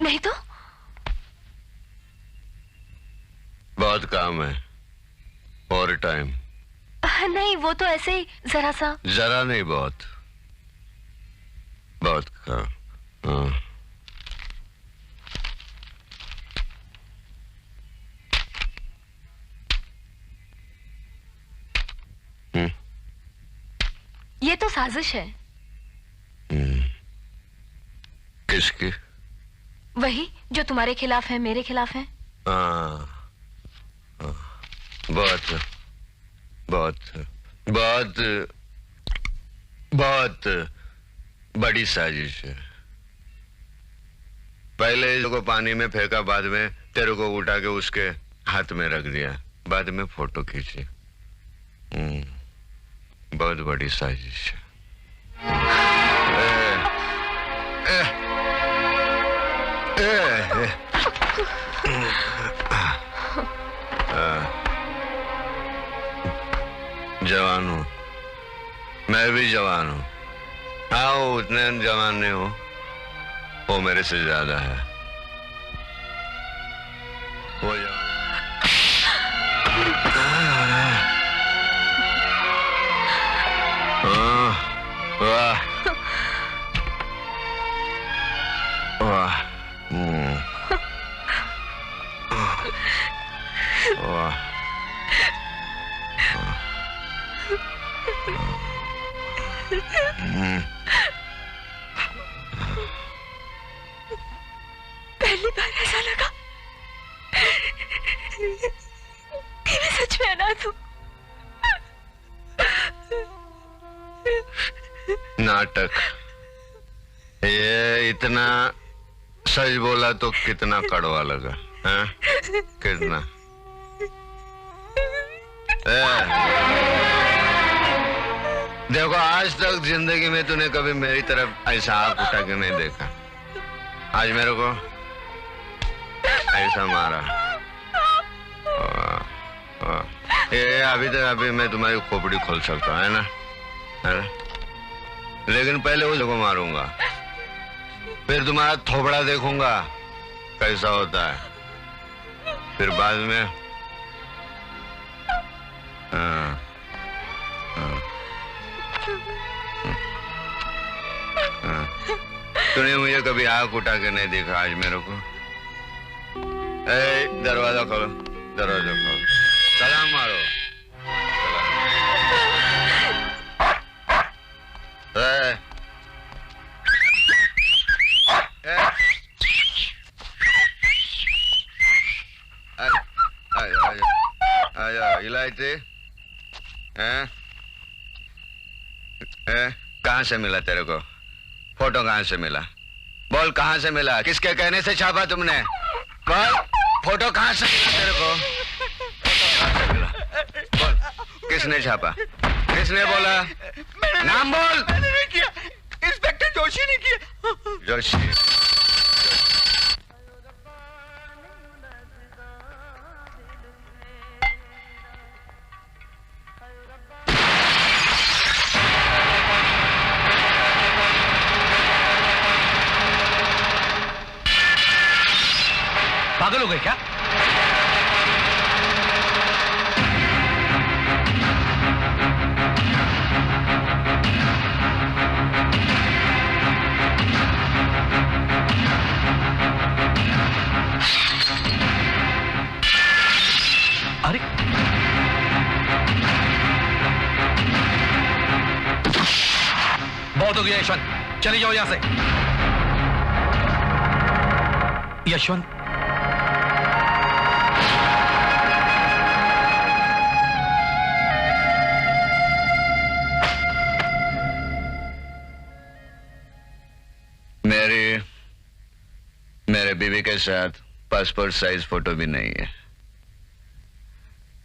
नहीं तो। बहुत काम है और टाइम। नहीं, वो तो ऐसे ही जरा सा। जरा नहीं, बहुत काम। हाँ। ये तो साजिश है। किसकी? वही जो तुम्हारे खिलाफ है, मेरे खिलाफ है। हाँ, बहुत बहुत बहुत बड़ी साजिश है। पहले इसको पानी में फेंका, बाद में तेरे को उठा के उसके हाथ में रख दिया, बाद में फोटो खींची। बहुत बड़ी साजिश है। जवान हूँ, मैं भी जवान हूँ। हाँ, वो उतने जवान नहीं हो, वो मेरे से ज्यादा है। वो वाह वाह वाह। पहली बार ऐसा लगा कि मैं सच में अनाथ हूँ। नाटक, ये इतना सच बोला तो कितना कड़वा लगा, हाँ? कितना? देखो, आज तक जिंदगी में तूने कभी मेरी तरफ ऐसा आंख उठा के नहीं देखा। आज मेरे को ऐसा मारा। ये अभी मैं तुम्हारी खोपड़ी खोल सकता हूँ, है ना? लेकिन पहले उसको मारूंगा, फिर तुम्हारा थोबड़ा देखूंगा कैसा होता है, फिर बाद में तूने मुझे कभी आंख उठा के नहीं देखा। आज मेरे को दरवाजा खोलो, दरवाजा खोलो, सलाम मारो। इलायची कहाँ से मिला तेरे को? फोटो कहाँ से मिला? बोल, कहाँ से मिला? किसके कहने से छापा तुमने? बोल, फोटो कहाँ से मिला तेरे को? फोटो कहाँ से मिला? बोल, किसने छापा? किसने बोला? नाम बोल। मैंने नहीं किया, इंस्पेक्टर जोशी ने किया। जोशी? पागल हो गए क्या? अरे बहुत हो गया यशवंत, चले जाओ यहां से। यशवंत, मेरे बीवी के साथ पासपोर्ट साइज फोटो भी नहीं है।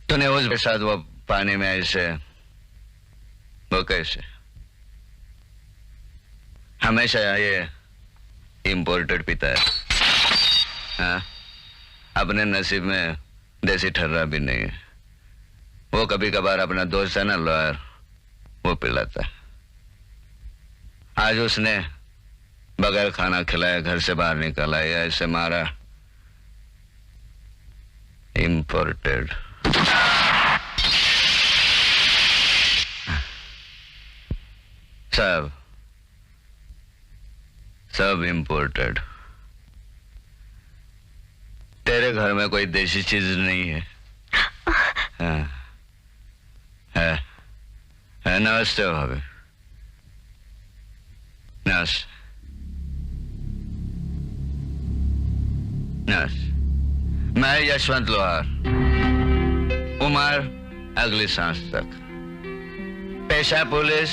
तूने उसके साथ वो पानी में ऐसे, वो कैसे? हमेशा ये इंपोर्टेड पीता है, हाँ? अपने नसीब में देसी ठर्रा भी नहीं है। वो कभी कभार अपना दोस्त है ना लॉयर, वो पिलाता है। आज उसने बगैर खाना खिलाए घर से बाहर निकाला, या ऐसे मारा। इंपोर्टेड। सब इंपोर्टेड। तेरे घर में कोई देसी चीज नहीं है? है। नमस्ते भाभी। नमस्ते। मैं यशवंत लोहार, उम्र अगली सांस तक। पेशा पुलिस,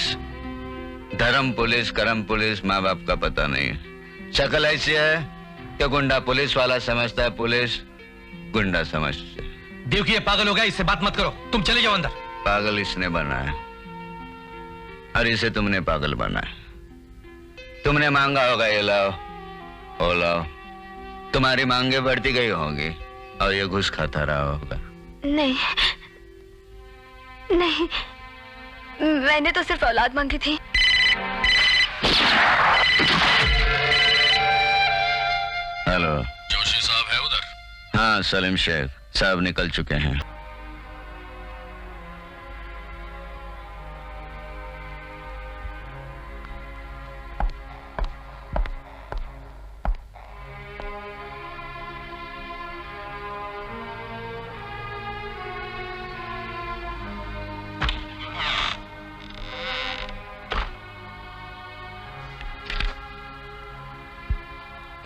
धर्म पुलिस, कर्म पुलिस, माँ बाप का पता नहीं है। शक्ल ऐसी है कि गुंडा पुलिस वाला समझता है, पुलिस गुंडा समझता है। देवकी ये पागल हो गया, इससे बात मत करो, तुम चले जाओ अंदर। पागल इसने बनाया और इसे तुमने पागल बनाया। तुमने मांगा होगा ये लाओ वो लाओ, तुम्हारी मांगे बढ़ती गई होंगी और ये घुस खाता रहा होगा। नहीं नहीं, मैंने तो सिर्फ औलाद मांगी थी। हेलो, जोशी साहब है उधर? हाँ सलीम शेख साहब निकल चुके हैं।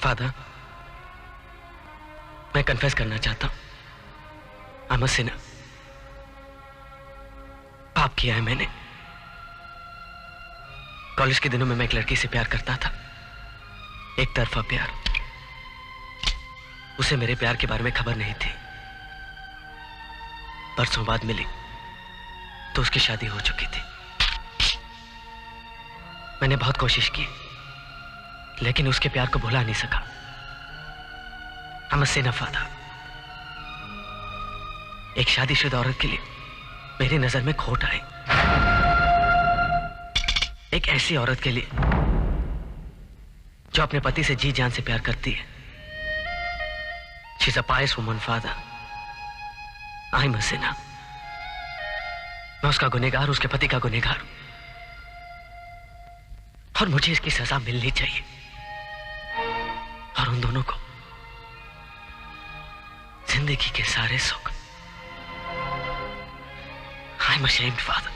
फादर, मैं कन्फेस करना चाहता हूं। अमर सिन्हा, पाप किया है मैंने। कॉलेज के दिनों में मैं एक लड़की से प्यार करता था, एक तरफा प्यार। उसे मेरे प्यार के बारे में खबर नहीं थी। बरसों बाद मिली तो उसकी शादी हो चुकी थी। मैंने बहुत कोशिश की लेकिन उसके प्यार को भुला नहीं सका। I'm a sinner, father. एक शादीशुदा औरत के लिए मेरी नजर में खोट आई। एक ऐसी औरत के लिए जो अपने पति से जी जान से प्यार करती है। She's a pious woman, father. I'm a sinner. मैं उसका गुनहगार, उसके पति का गुनहगार, और मुझे इसकी सजा मिलनी चाहिए। और उन दोनों को जिंदगी के सारे सुख। I'm ashamed, Father.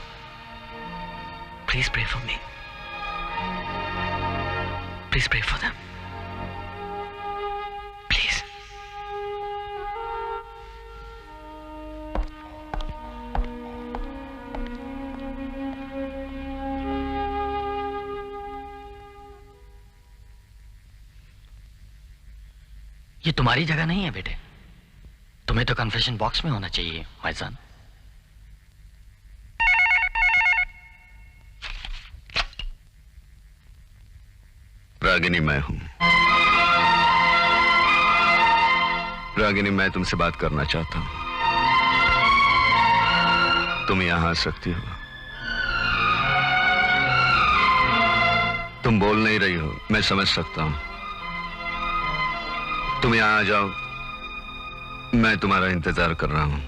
Please pray for me. Please pray for them. Please. ये तुम्हारी जगह नहीं है बेटे, तुम्हें तो कन्फेशन बॉक्स में होना चाहिए भाईजान। रागिनी मैं हूं। रागिनी, मैं तुमसे बात करना चाहता हूं। तुम यहां आ सकती हो। तुम बोल नहीं रही हो, मैं समझ सकता हूं। तुम यहां आ जाओ, मैं तुम्हारा इंतजार कर रहा हूं।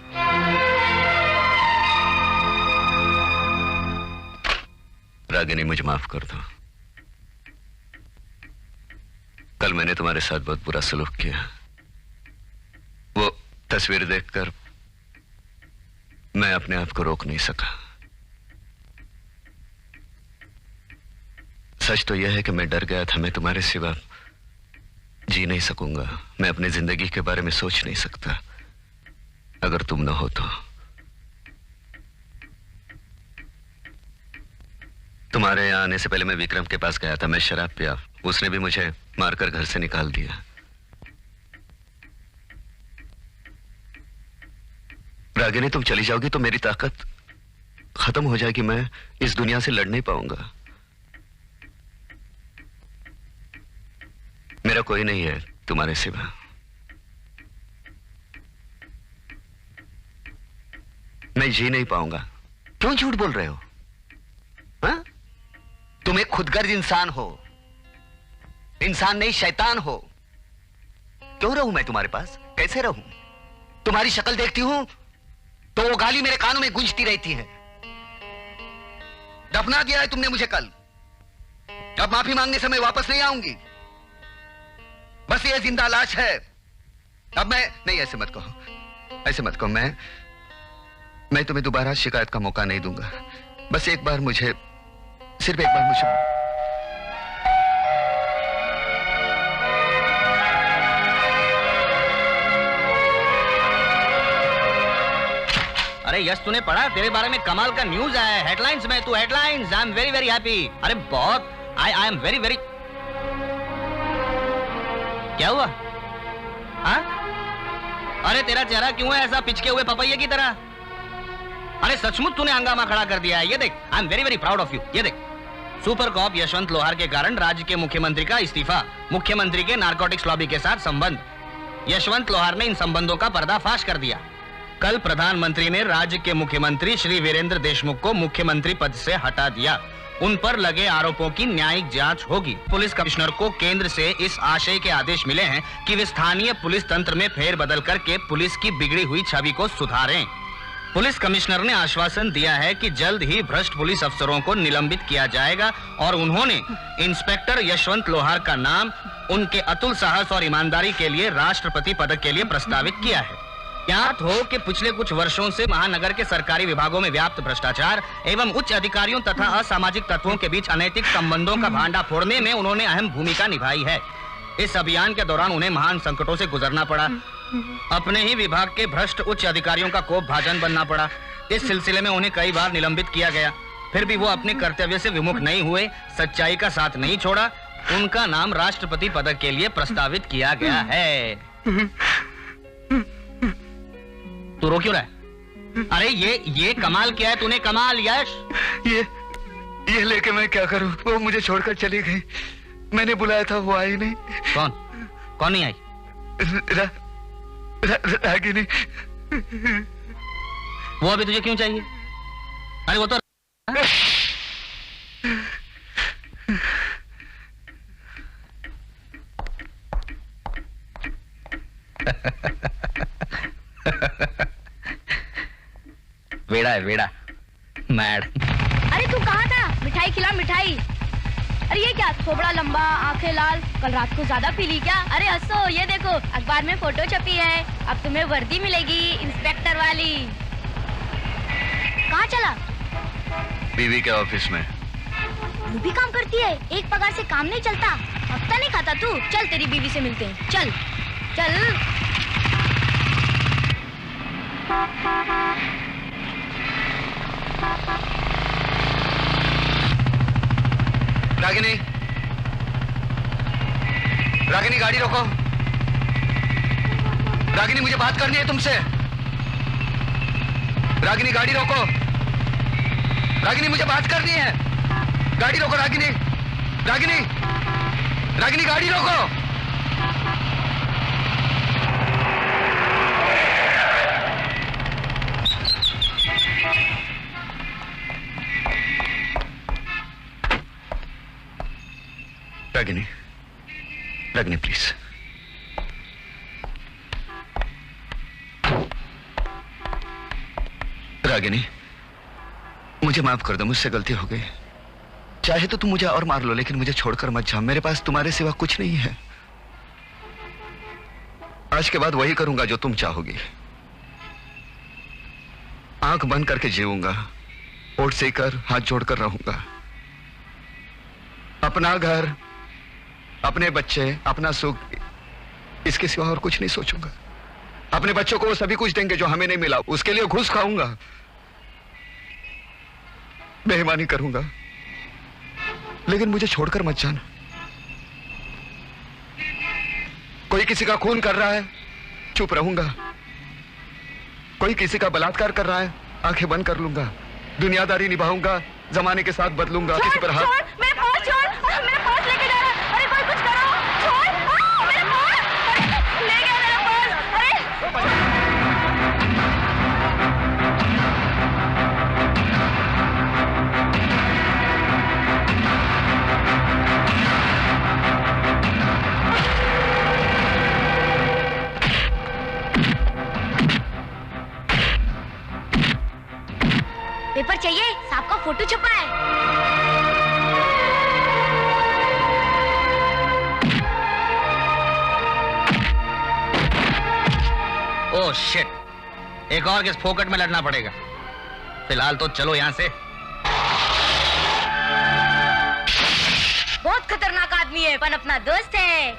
रागिनी, मुझे माफ कर दो। कल मैंने तुम्हारे साथ बहुत बुरा सलूक किया। वो तस्वीर देखकर मैं अपने आप को रोक नहीं सका। सच तो यह है कि मैं डर गया था। मैं तुम्हारे सिवा जी नहीं सकूंगा। मैं अपनी जिंदगी के बारे में सोच नहीं सकता अगर तुम न हो तो। तुम्हारे यहां आने से पहले मैं विक्रम के पास गया था। मैं शराब पिया, उसने भी मुझे मारकर घर से निकाल दिया। रागिनी, तुम चली जाओगी तो मेरी ताकत खत्म हो जाएगी। मैं इस दुनिया से लड़ नहीं पाऊंगा। मेरा कोई नहीं है तुम्हारे सिवा। मैं जी नहीं पाऊंगा। क्यों झूठ बोल रहे हो? हाँ? तुम एक खुदगर्ज इंसान हो। इंसान नहीं, शैतान हो। क्यों रहूं मैं तुम्हारे पास? कैसे रहूं? तुम्हारी शक्ल देखती हूं तो वो गाली मेरे कानों में गूंजती रहती है। दफना दिया है तुमने मुझे कल। अब माफी मांगने समय वापस नहीं आऊंगी। बस ये जिंदा लाश है। अब मैं नहीं, ऐसे मत कहो, ऐसे मत कहो। मैं तुम्हें दोबारा शिकायत का मौका नहीं दूंगा। बस एक बार मुझे, सिर्फ एक बार मुझे। अरे अरे यश तूने पढ़ा? तेरे बारे में कमाल का न्यूज आया है हेडलाइंस में। तू headlines, I am very very happy. अरे बहुत, आई एम वेरी वेरी। क्या हुआ? हाँ? अरे तेरा चेहरा क्यों है ऐसा पिचके हुए पपैये की तरह? अरे सचमुच तूने हंगामा खड़ा कर दिया है। ये देख, I am very very proud of you. ये देख, सुपर कॉप यशवंत लोहार के कारण राज्य के मुख्यमंत्री का इस्तीफा, मुख्यमंत्री के नारकोटिक्स लॉबी के साथ संबंध। यशवंत लोहार ने इन संबंधों का पर्दाफाश कर दिया। कल प्रधानमंत्री ने राज्य के मुख्यमंत्री श्री वीरेंद्र देशमुख को मुख्यमंत्री पद से हटा दिया। उन पर लगे आरोपों की न्यायिक जांच होगी। पुलिस कमिश्नर को केंद्र से इस आशय के आदेश मिले हैं कि वे स्थानीय पुलिस तंत्र में फेरबदल करके पुलिस की बिगड़ी हुई छवि को सुधारें। पुलिस कमिश्नर ने आश्वासन दिया है कि जल्द ही भ्रष्ट पुलिस अफसरों को निलंबित किया जाएगा और उन्होंने इंस्पेक्टर यशवंत लोहार का नाम उनके अतुल साहस और ईमानदारी के लिए राष्ट्रपति पदक के लिए प्रस्तावित किया है। ज्ञात हो कि पिछले कुछ वर्षों से महानगर के सरकारी विभागों में व्याप्त भ्रष्टाचार एवं उच्च अधिकारियों तथा असामाजिक तत्वों के बीच अनैतिक संबंधों का भांडा फोड़ने में उन्होंने अहम भूमिका निभाई है। इस अभियान के दौरान उन्हें महान संकटों से गुजरना पड़ा। अपने ही विभाग के भ्रष्ट उच्च अधिकारियों का कोप भाजन बनना पड़ा। इस सिलसिले में उन्हें कई बार निलंबित किया गया, फिर भी वो अपने कर्तव्य से विमुख नहीं हुए, सच्चाई का साथ नहीं छोड़ा। उनका नाम राष्ट्रपति पदक के लिए प्रस्तावित किया गया है। तू रो क्यों रहा है? अरे ये कमाल किया है तूने, कमाल यश। ये लेके मैं क्या करूं? वो मुझे छोड़कर चली गई। मैंने बुलाया था, वो आई नहीं। कौन नहीं आई? रागिनी। वो अभी तुझे क्यों चाहिए? अरे वो तो वेड़ा है, वेड़ा मैड। अरे तू कहाँ था? मिठाई खिला, मिठाई। अरे ये क्या, थोबड़ा लंबा, आंखें लाल, कल रात को ज्यादा पी ली क्या? अरे हंसो, ये देखो अखबार में फोटो छपी है, अब तुम्हें वर्दी मिलेगी इंस्पेक्टर वाली। कहाँ चला? बीवी के ऑफिस में। वो भी काम करती है? एक पगार से काम नहीं चलता? हफ्ता नहीं खाता तू? चल तेरी बीवी से मिलते हैं, चल चल। रागिनी, रागिनी गाड़ी रोको। रागिनी मुझे बात करनी है तुमसे। रागिनी गाड़ी रोको। रागिनी मुझे बात करनी है। गाड़ी रोको रागिनी। रागिनी, रागिनी गाड़ी रोको। रागिनी, रागिनी प्लीज। रागिनी, मुझे माफ कर दो, मुझसे गलती हो गई। चाहे तो तुम मुझे और मार लो, लेकिन मुझे छोड़कर मत जाओ। मेरे पास तुम्हारे सिवा कुछ नहीं है। आज के बाद वही करूंगा जो तुम चाहोगी। आंख बंद करके जीऊंगा, ओट सेकर हाथ जोड़कर रहूंगा। अपना घर, अपने बच्चे, अपना सुख, इसके सिवा और कुछ नहीं सोचूंगा। अपने बच्चों को वो सभी कुछ देंगे जो हमें नहीं मिला, उसके लिए घूस खाऊंगा, बेईमानी करूंगा, लेकिन मुझे छोड़कर मत जाना। कोई किसी का खून कर रहा है, चुप रहूंगा। कोई किसी का बलात्कार कर रहा है, आंखें बंद कर लूंगा। दुनियादारी निभाऊंगा, जमाने के साथ बदलूंगा। किसी पर हाथ पेपर चाहिए? सांप का फोटो छपा है। ओह शिट, एक और केस फोकट में लड़ना पड़ेगा। फिलहाल तो चलो यहां से। बहुत खतरनाक आदमी है, पर अपना दोस्त है।